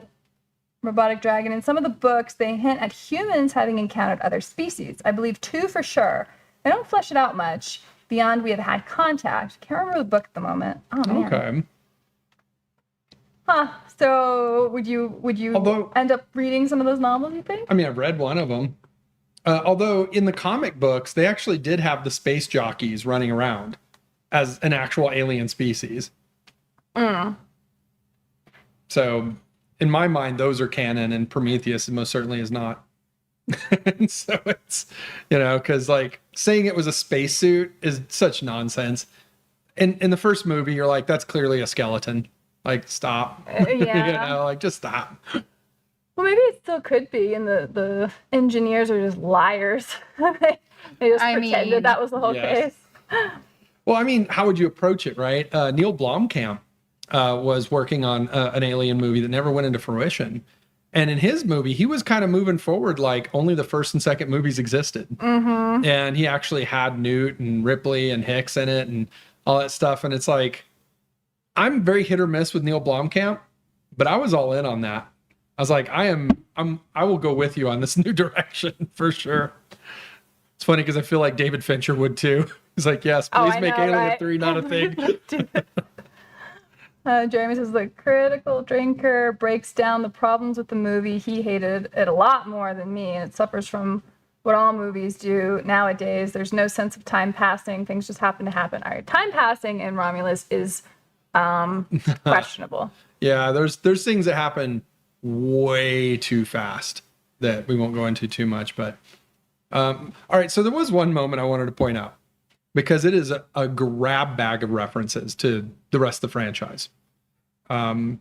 Robotic Dragon. In some of the books, they hint at humans having encountered other species. I believe 2 for sure. They don't flesh it out much beyond we have had contact. Can't remember the book at the moment. Oh, man. Okay. Huh. So would you Although- end up reading some of those novels, you think? I mean, I've read one of them. Although in the comic books, they actually did have the space jockeys running around as an actual alien species. So in my mind, those are canon, and Prometheus most certainly is not. And so it's, because like saying it was a spacesuit is such nonsense. In the first movie, you're like, that's clearly a skeleton. Like, stop. Yeah. Like, just stop. Well, maybe it still could be, and the engineers are just liars. They just pretended that was the whole Yes. case. Well, I mean, how would you approach it, right? Neil Blomkamp was working on an alien movie that never went into fruition. And in his movie, he was kind of moving forward like only the first and second movies existed. Mm-hmm. And he actually had Newt and Ripley and Hicks in it and all that stuff. And it's like, I'm very hit or miss with Neil Blomkamp, but I was all in on that. I was like, I will go with you on this new direction for sure. It's funny because I feel like David Fincher would too. He's like, yes, please I make know, Alien right? 3 not a thing. Jeremy says the critical drinker breaks down the problems with the movie. He hated it a lot more than me, and it suffers from what all movies do nowadays. There's no sense of time passing. Things just happen to happen. All right, time passing in Romulus is questionable. Yeah, there's things that happen way too fast that we won't go into too much. But all right, so there was one moment I wanted to point out because it is a grab bag of references to the rest of the franchise. So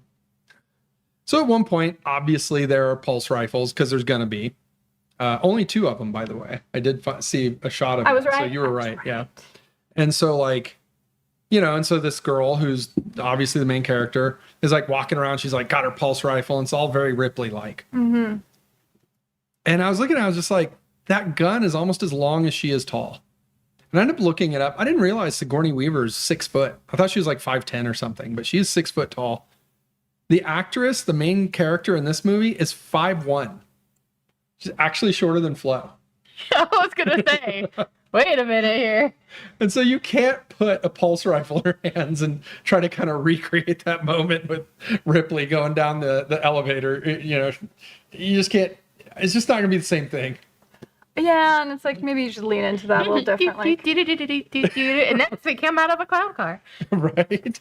at one point, obviously there are pulse rifles because there's gonna be only 2 of them, by the way. I did see a shot of I was it, so right. you were right. Yeah, and so like. And so this girl, who's obviously the main character, is like walking around. She's like got her pulse rifle, and it's all very Ripley-like. Mm-hmm. And I was looking, I was just like, that gun is almost as long as she is tall. And I ended up looking it up. I didn't realize Sigourney Weaver's 6 foot. I thought she was like 5'10" or something, but she is 6 foot tall. The actress, the main character in this movie, is 5'1". She's actually shorter than Flo. I was gonna say, wait a minute here. And so you can't put a pulse rifle in her hands and try to kind of recreate that moment with Ripley going down the elevator. You just can't. It's just not going to be the same thing. Yeah, and it's like maybe you should lean into that a little different, like and that's what came out of a cloud car. Right.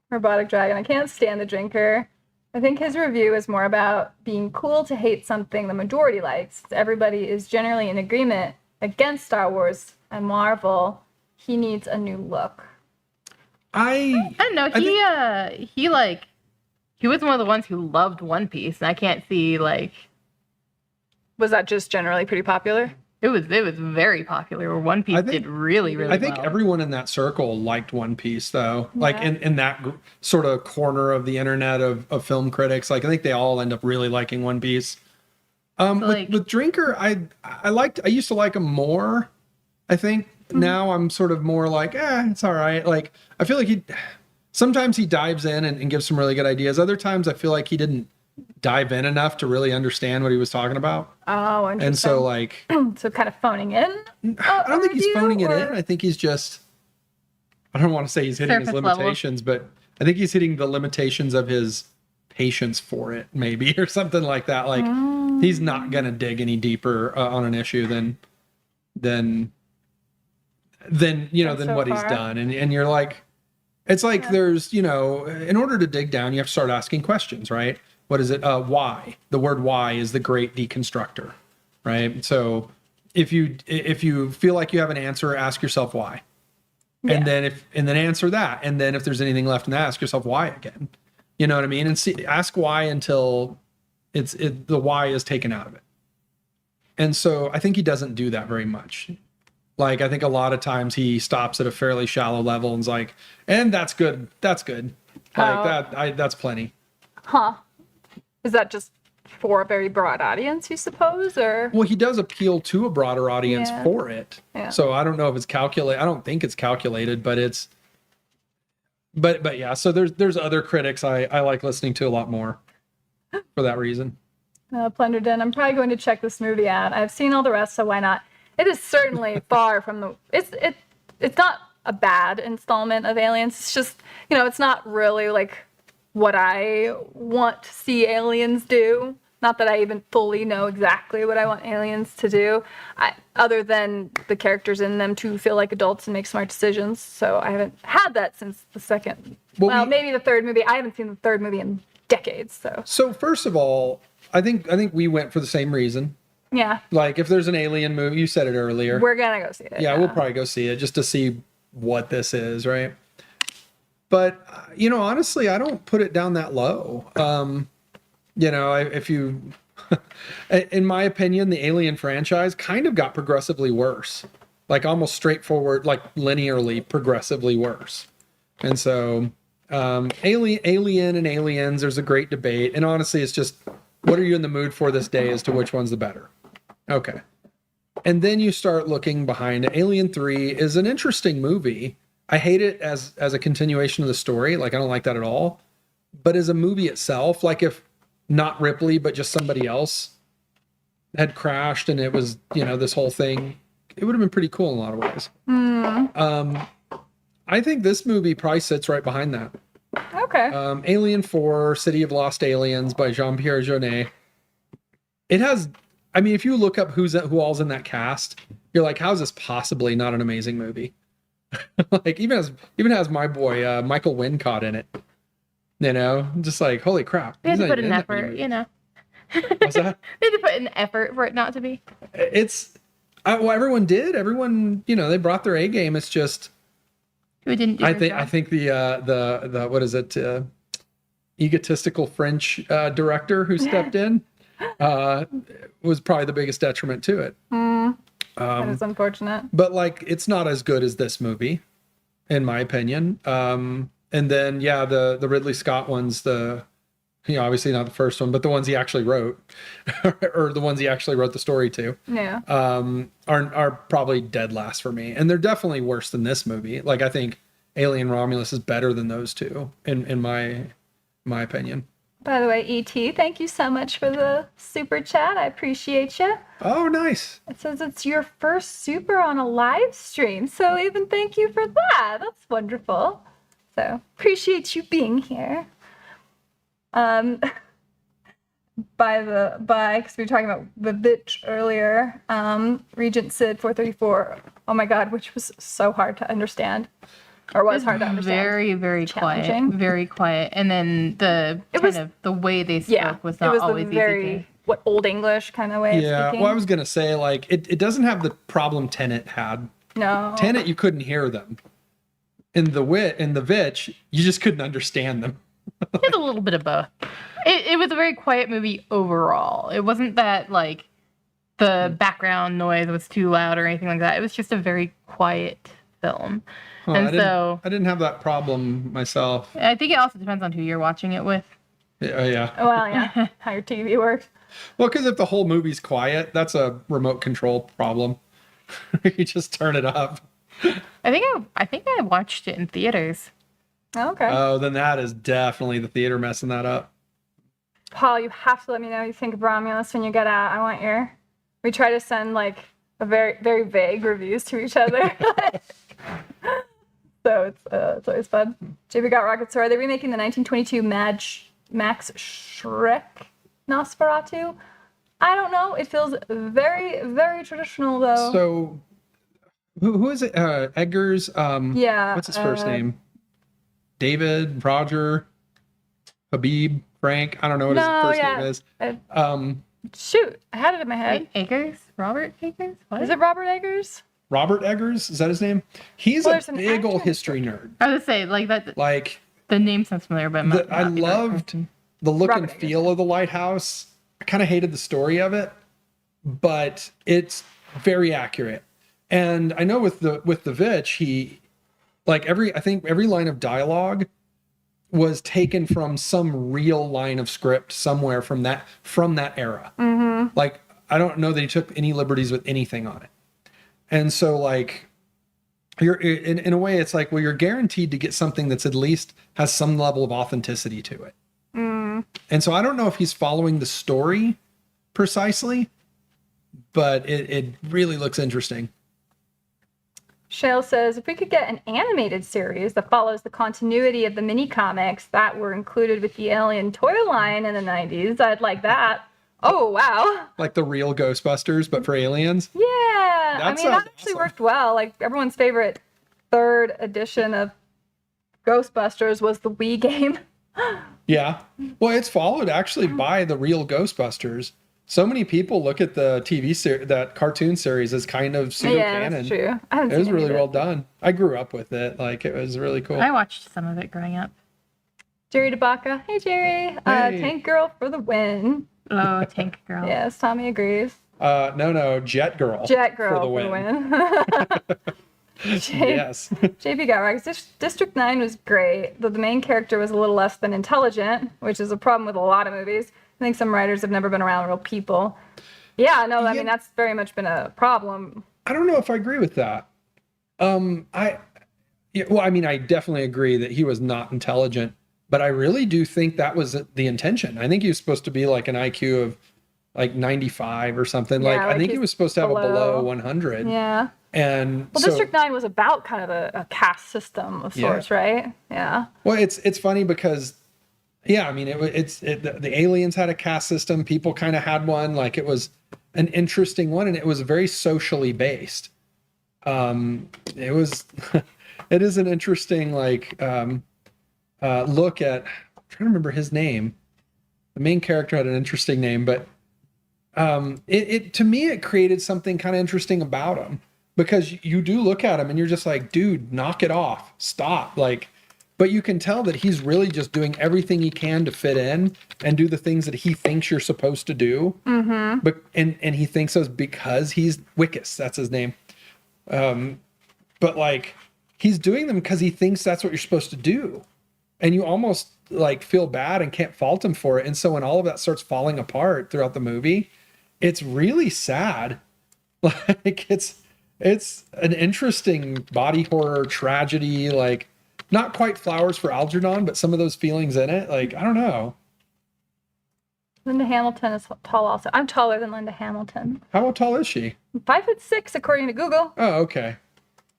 Robotic Dragon. I can't stand the drinker. I think his review is more about being cool to hate something the majority likes. Everybody is generally in agreement against Star Wars and Marvel. He needs a new look. I don't know. He was one of the ones who loved One Piece, and I can't see like. Was that just generally pretty popular? It was very popular. Where One Piece did really well. I think everyone in that circle liked One Piece, though. Yeah. Like in that sort of corner of the internet of film critics, like I think they all end up really liking One Piece. With Drinker, I used to like him more. I think now I'm sort of more like, it's all right. Like I feel like sometimes he dives in and gives some really good ideas. Other times I feel like he didn't dive in enough to really understand what he was talking about. Oh, interesting. And so like so kind of phoning in. I don't think he's phoning it in. I think he's just, I don't want to say he's hitting his limitations, but I think he's hitting the limitations of his patience for it, maybe, or something like that. Like he's not gonna dig any deeper on an issue than what he's done. And you're like, it's like there's, in order to dig down, you have to start asking questions, right? What is it? Why? The word why is the great deconstructor, right? So if you feel like you have an answer, ask yourself why. Yeah. And then answer that. And then if there's anything left in that, ask yourself why again. You know what I mean? And ask why until the why is taken out of it. And so I think he doesn't do that very much. Like, I think a lot of times he stops at a fairly shallow level and's like, and that's good. That's good. Like that's plenty. Huh. Is that just for a very broad audience, you suppose, or? Well, he does appeal to a broader audience for it. Yeah. So I don't know if it's calculated. I don't think it's calculated, but it's. But yeah. So there's other critics I like listening to a lot more, for that reason. Plunderden. I'm probably going to check this movie out. I've seen all the rest, so why not? It is certainly far from the. It's not a bad installment of Aliens. It's just it's not really like what I want to see aliens do. Not that I even fully know exactly what I want aliens to do, other than the characters in them to feel like adults and make smart decisions. So I haven't had that since the second. Well, maybe the third movie. I haven't seen the third movie in decades. So first of all, I think we went for the same reason. Yeah. Like if there's an alien movie, you said it earlier. We're gonna go see it. Yeah, we'll probably go see it just to see what this is, right? But honestly, I don't put it down that low. If you, in my opinion, the Alien franchise kind of got progressively worse, like almost straightforward, like linearly progressively worse. And so, Alien and Aliens, there's a great debate, and honestly, it's just what are you in the mood for this day as to which one's the better. Okay. And then you start looking behind it. Alien 3 is an interesting movie. I hate it as a continuation of the story. Like, I don't like that at all. But as a movie itself, like if not Ripley, but just somebody else had crashed and it was, this whole thing, it would have been pretty cool in a lot of ways. I think this movie probably sits right behind that. Okay. Alien 4, City of Lost Aliens by Jean-Pierre Jeunet. It has, if you look up who all's in that cast, you're like, how is this possibly not an amazing movie? Like even has my boy Michael Wincott in it. Just like, holy crap. They had to put in effort, What's that? They had to put in effort for it not to be. Everyone did. Everyone, they brought their A game. It's just who didn't do I think the what is it? Egotistical French director who stepped in was probably the biggest detriment to it. That is unfortunate. But like, it's not as good as this movie, in my opinion. And then the Ridley Scott ones, obviously not the first one, but the ones he actually wrote, or the ones he actually wrote the story to, are probably dead last for me. And they're definitely worse than this movie. Like, I think Alien Romulus is better than those two, in my opinion. By the way, E.T., thank you so much for the super chat. I appreciate you. Oh, nice. It says it's your first super on a live stream, so even thank you for that. That's wonderful. So, appreciate you being here. because we were talking about the Vitch earlier. Regent Sid 434. Oh my God, which was so hard to understand, or was hard to understand. Very, very quiet. Challenging. Very quiet. And then the the way they spoke was not it was always the very easy. Old English kind of way of speaking. Well, I was gonna say like it doesn't have the problem Tenet had. No. Tenet, you couldn't hear them. In the Vitch, you just couldn't understand them. It had a little bit of both. It was a very quiet movie overall. It wasn't that like the background noise was too loud or anything like that. It was just a very quiet film. Oh, and I didn't have that problem myself. I think it also depends on who you're watching it with. Yeah. Well, yeah, how your TV works. Well, because if the whole movie's quiet, that's a remote control problem. You just turn it up. I think I watched it in theaters. Oh, okay. Oh, then that is definitely the theater messing that up. Paul, you have to let me know what you think of Romulus when you get out. I want your. We try to send like a very, very vague reviews to each other. So it's always fun. JB got rockets. So are they remaking the 1922 Max Schreck Nosferatu? I don't know. It feels very, very traditional though. So, who is it? Eggers. Yeah. What's his first name? David, Roger, Habib, Frank. I don't know what his first name is. Shoot, I had it in my head. Eggers? Robert Eggers? What? Is it Robert Eggers? Robert Eggers, is that his name? He's a big old history nerd. I was gonna say like that. Like the name sounds familiar, but I loved the look and feel of the lighthouse. I kind of hated the story of it, but it's very accurate. And I know with the Vitch, he like I think every line of dialogue was taken from some real line of script somewhere from that era. Mm-hmm. Like I don't know that he took any liberties with anything on it. And so like you're in a way it's like, well, you're guaranteed to get something that's at least has some level of authenticity to it. Mm. And so I don't know if he's following the story precisely, but it really looks interesting. Shale says, if we could get an animated series that follows the continuity of the mini comics that were included with the Alien toy line in the 90s, I'd like that. Oh, wow. Like the real Ghostbusters, but for aliens? Yeah. I mean, that actually awesome. worked well. Like, everyone's favorite third edition of Ghostbusters was the Wii game. Yeah. Well, it's followed actually by the real Ghostbusters. So many people look at the TV series, that cartoon series, as kind of pseudo-canon. Yeah, that's true. It was really well done. I grew up with it. Like, it was really cool. I watched some of it growing up. Jerry DeBaca. Hey, Jerry. Hey. Tank Girl for the win. Oh, Tank Girl. Yes, Tommy agrees. No, Jet Girl. Jet Girl for the win. Yes. Yes. JP got right. District 9 was great, though the main character was a little less than intelligent, which is a problem with a lot of movies. I think some writers have never been around real people. Yeah, no, I mean, that's very much been a problem. I don't know if I agree with that. I definitely agree that he was not intelligent, but I really do think that was the intention. I think he was supposed to be like an IQ of like 95 or something. Yeah, I think he was supposed to have a below 100. Yeah. And well, District 9 was about kind of a caste system of sorts, right? Yeah. Well, it's funny because, yeah, I mean, the aliens had a caste system. People kind of had one. Like, it was an interesting one, and it was very socially based. It was, it is an interesting look at. I'm trying to remember his name. The main character had an interesting name, but to me it created something kind of interesting about him, because you do look at him and you're just like, dude, knock it off, stop, like. But you can tell that he's really just doing everything he can to fit in and do the things that he thinks you're supposed to do. Mm-hmm. But and he thinks so because he's Wickus, that's his name. But like, he's doing them because he thinks that's what you're supposed to do, and you almost like feel bad and can't fault him for it. And so when all of that starts falling apart throughout the movie, it's really sad. Like, it's an interesting body horror tragedy, like. Not quite Flowers for Algernon, but some of those feelings in it. Like, I don't know. Linda Hamilton is tall also. I'm taller than Linda Hamilton. How tall is she? 5'6", according to Google. Oh, okay.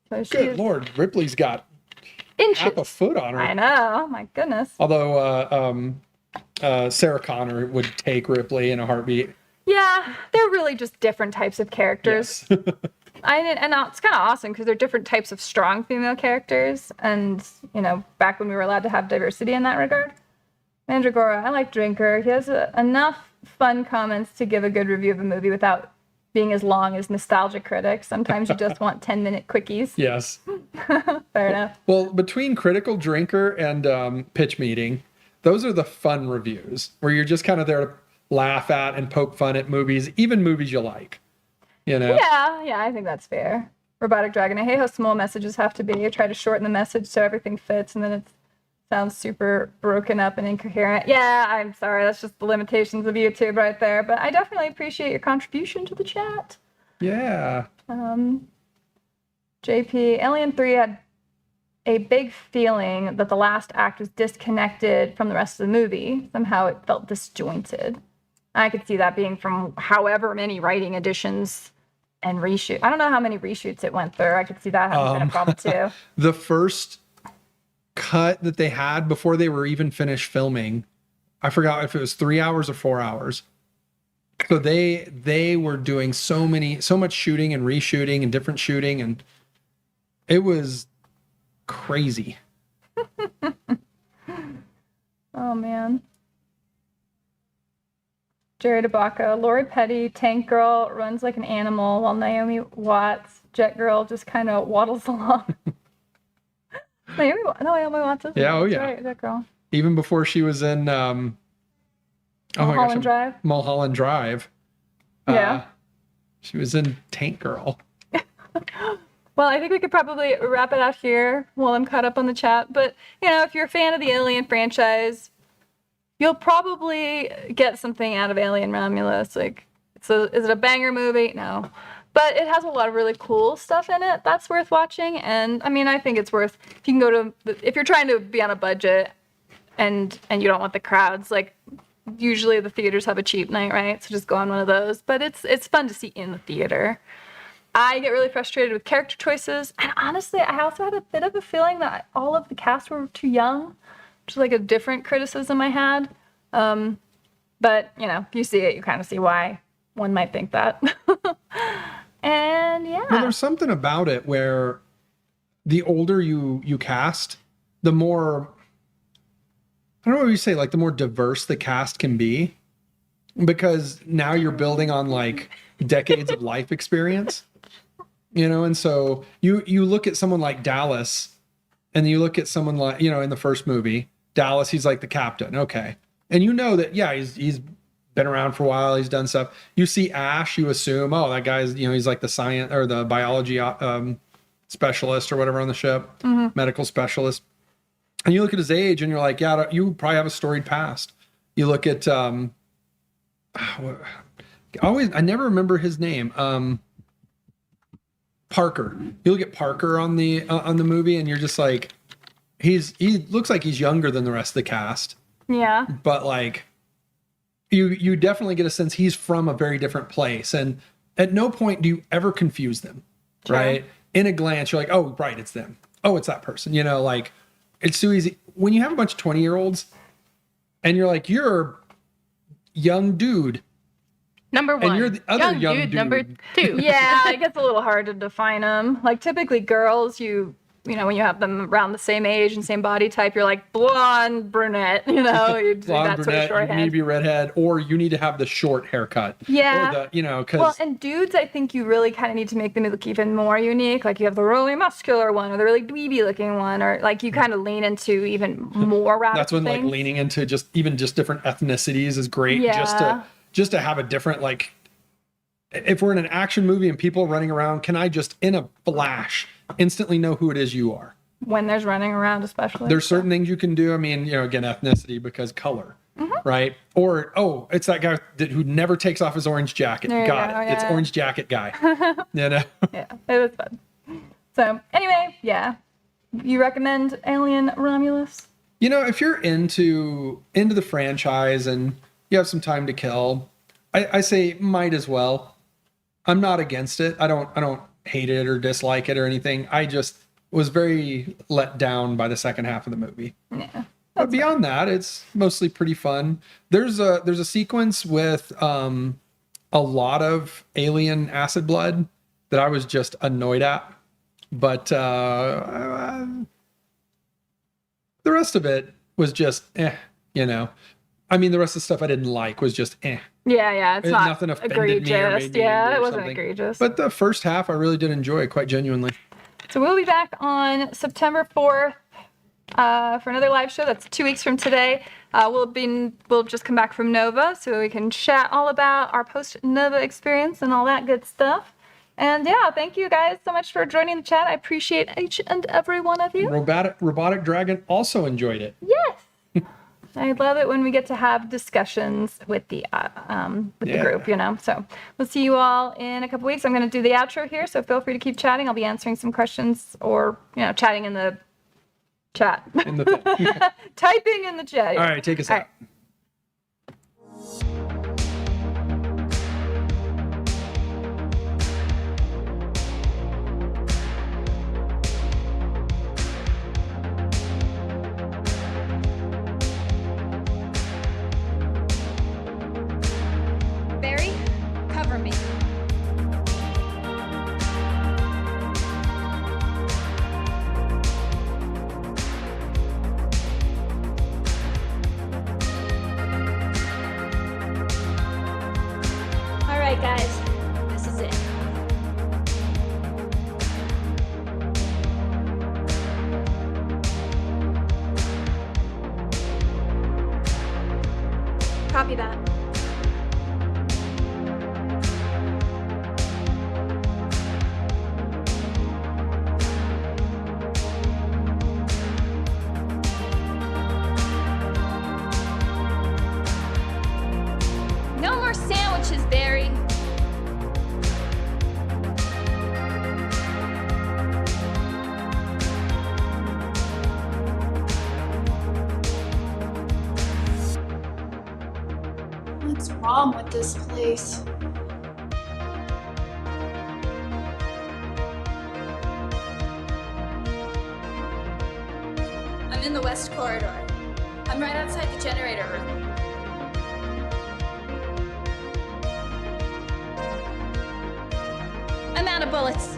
So Good Lord, Ripley's got inches. half a foot on her. I know. My goodness. Although Sarah Connor would take Ripley in a heartbeat. Yeah, they're really just different types of characters. Yes. And it's kind of awesome because they're different types of strong female characters. And, back when we were allowed to have diversity in that regard. Mandragora, I like Drinker. He has enough fun comments to give a good review of a movie without being as long as Nostalgia Critic. Sometimes you just want 10-minute quickies. Yes. Fair enough. Well, between Critical Drinker and Pitch Meeting, those are the fun reviews where you're just kind of there to laugh at and poke fun at movies, even movies you like. Yeah, I think that's fair. Robotic Dragon, I hate how small messages have to be. I try to shorten the message so everything fits, and then it sounds super broken up and incoherent. Yeah, I'm sorry. That's just the limitations of YouTube right there. But I definitely appreciate your contribution to the chat. Yeah. JP, Alien 3 had a big feeling that the last act was disconnected from the rest of the movie. Somehow it felt disjointed. I could see that being from however many writing additions and reshoot. I don't know how many reshoots it went through. I could see that having been a problem too. The first cut that they had before they were even finished filming, I forgot if it was 3 hours or 4 hours. So they were doing so much shooting and reshooting and different shooting, and it was crazy. Oh man. Jerry DeBacco, Lori Petty, Tank Girl runs like an animal while Naomi Watts, Jet Girl, just kind of waddles along. Naomi Watts is right, Jet Girl. Even before she was in Mulholland Drive. Mulholland Drive. Yeah. She was in Tank Girl. Well, I think we could probably wrap it out here while I'm caught up on the chat. But, if you're a fan of the Alien franchise, you'll probably get something out of Alien Romulus. Like, is it a banger movie? No. But it has a lot of really cool stuff in it that's worth watching. And, I think it's worth, if you're trying to be on a budget and you don't want the crowds, like, usually the theaters have a cheap night, right? So just go on one of those. But it's fun to see in the theater. I get really frustrated with character choices. And honestly, I also had a bit of a feeling that all of the cast were too young, which is like a different criticism I had. But, if you see it, you kind of see why one might think that. And yeah. Well, there's something about it where the older you cast, the more, I don't know what you say, like the more diverse the cast can be, because now you're building on like decades of life experience, and so you look at someone like Dallas, and you look at someone like, in the first movie, Dallas, he's like the captain. Okay. And that, yeah, he's been around for a while. He's done stuff. You see Ash, you assume, oh, that guy's, he's like the science or the biology specialist or whatever on the ship, medical specialist. And you look at his age and you're like, yeah, you probably have a storied past. You look at, I never remember his name. Parker. You look at Parker on the movie and you're just like, he looks like he's younger than the rest of the cast. Yeah. But like, you definitely get a sense he's from a very different place. And at no point do you ever confuse them, sure. Right? In a glance, you're like, oh, right, it's them. Oh, it's that person. Like, it's too easy. When you have a bunch of 20-year-olds and you're like, you're a young dude. Number one. And you're the other young dude. Number two. Yeah, it gets a little hard to define them. Like, typically girls, when you have them around the same age and same body type, you're like blonde, brunette, you blonde, that brunette, sort of short you need to be redhead, or you need to have the short haircut. Yeah. Or because... Well, and dudes, I think you really kind of need to make them look even more unique. Like, you have the really muscular one or the really dweeby looking one, or like you kind of lean into even more radical That's when things. Like leaning into just different ethnicities is great. Yeah. Just to have a different, like, if we're in an action movie and people running around, can I just in a flash instantly know who it is you are? When there's running around, especially. There's certain things you can do. I mean, again, ethnicity because color, right? Or, oh, it's that guy who never takes off his orange jacket. Got it. Yeah. It's orange jacket guy. Yeah, it was fun. So anyway, yeah. You recommend Alien Romulus? If you're into the franchise and you have some time to kill, I say might as well. I'm not against it. I don't hate it or dislike it or anything. I just was very let down by the second half of the movie. Yeah. But beyond that, it's mostly pretty fun. There's a sequence with a lot of alien acid blood that I was just annoyed at. But the rest of it was just you know. I mean, the rest of the stuff I didn't like was just Yeah, it's not nothing offended me or egregious. made me Yeah, angry it or wasn't something. egregious. But the first half I really did enjoy quite genuinely. So we'll be back on September 4th for another live show. That's 2 weeks from today. We'll just come back from Nova so we can chat all about our post Nova experience and all that good stuff. And yeah, thank you guys so much for joining the chat. I appreciate each and every one of you. Robotic Dragon also enjoyed it. Yes. I love it when we get to have discussions with the group, you know. So we'll see you all in a couple weeks. I'm going to do the outro here, so feel free to keep chatting. I'll be answering some questions or, chatting in the chat. In the thing. Typing in the chat. All right, take us out. Barry, cover me. All right, guys, this is it. Copy that. No more sandwiches, Barry. What's wrong with this place? I'm in the west corridor. I'm right outside the generator room. I'm out of bullets.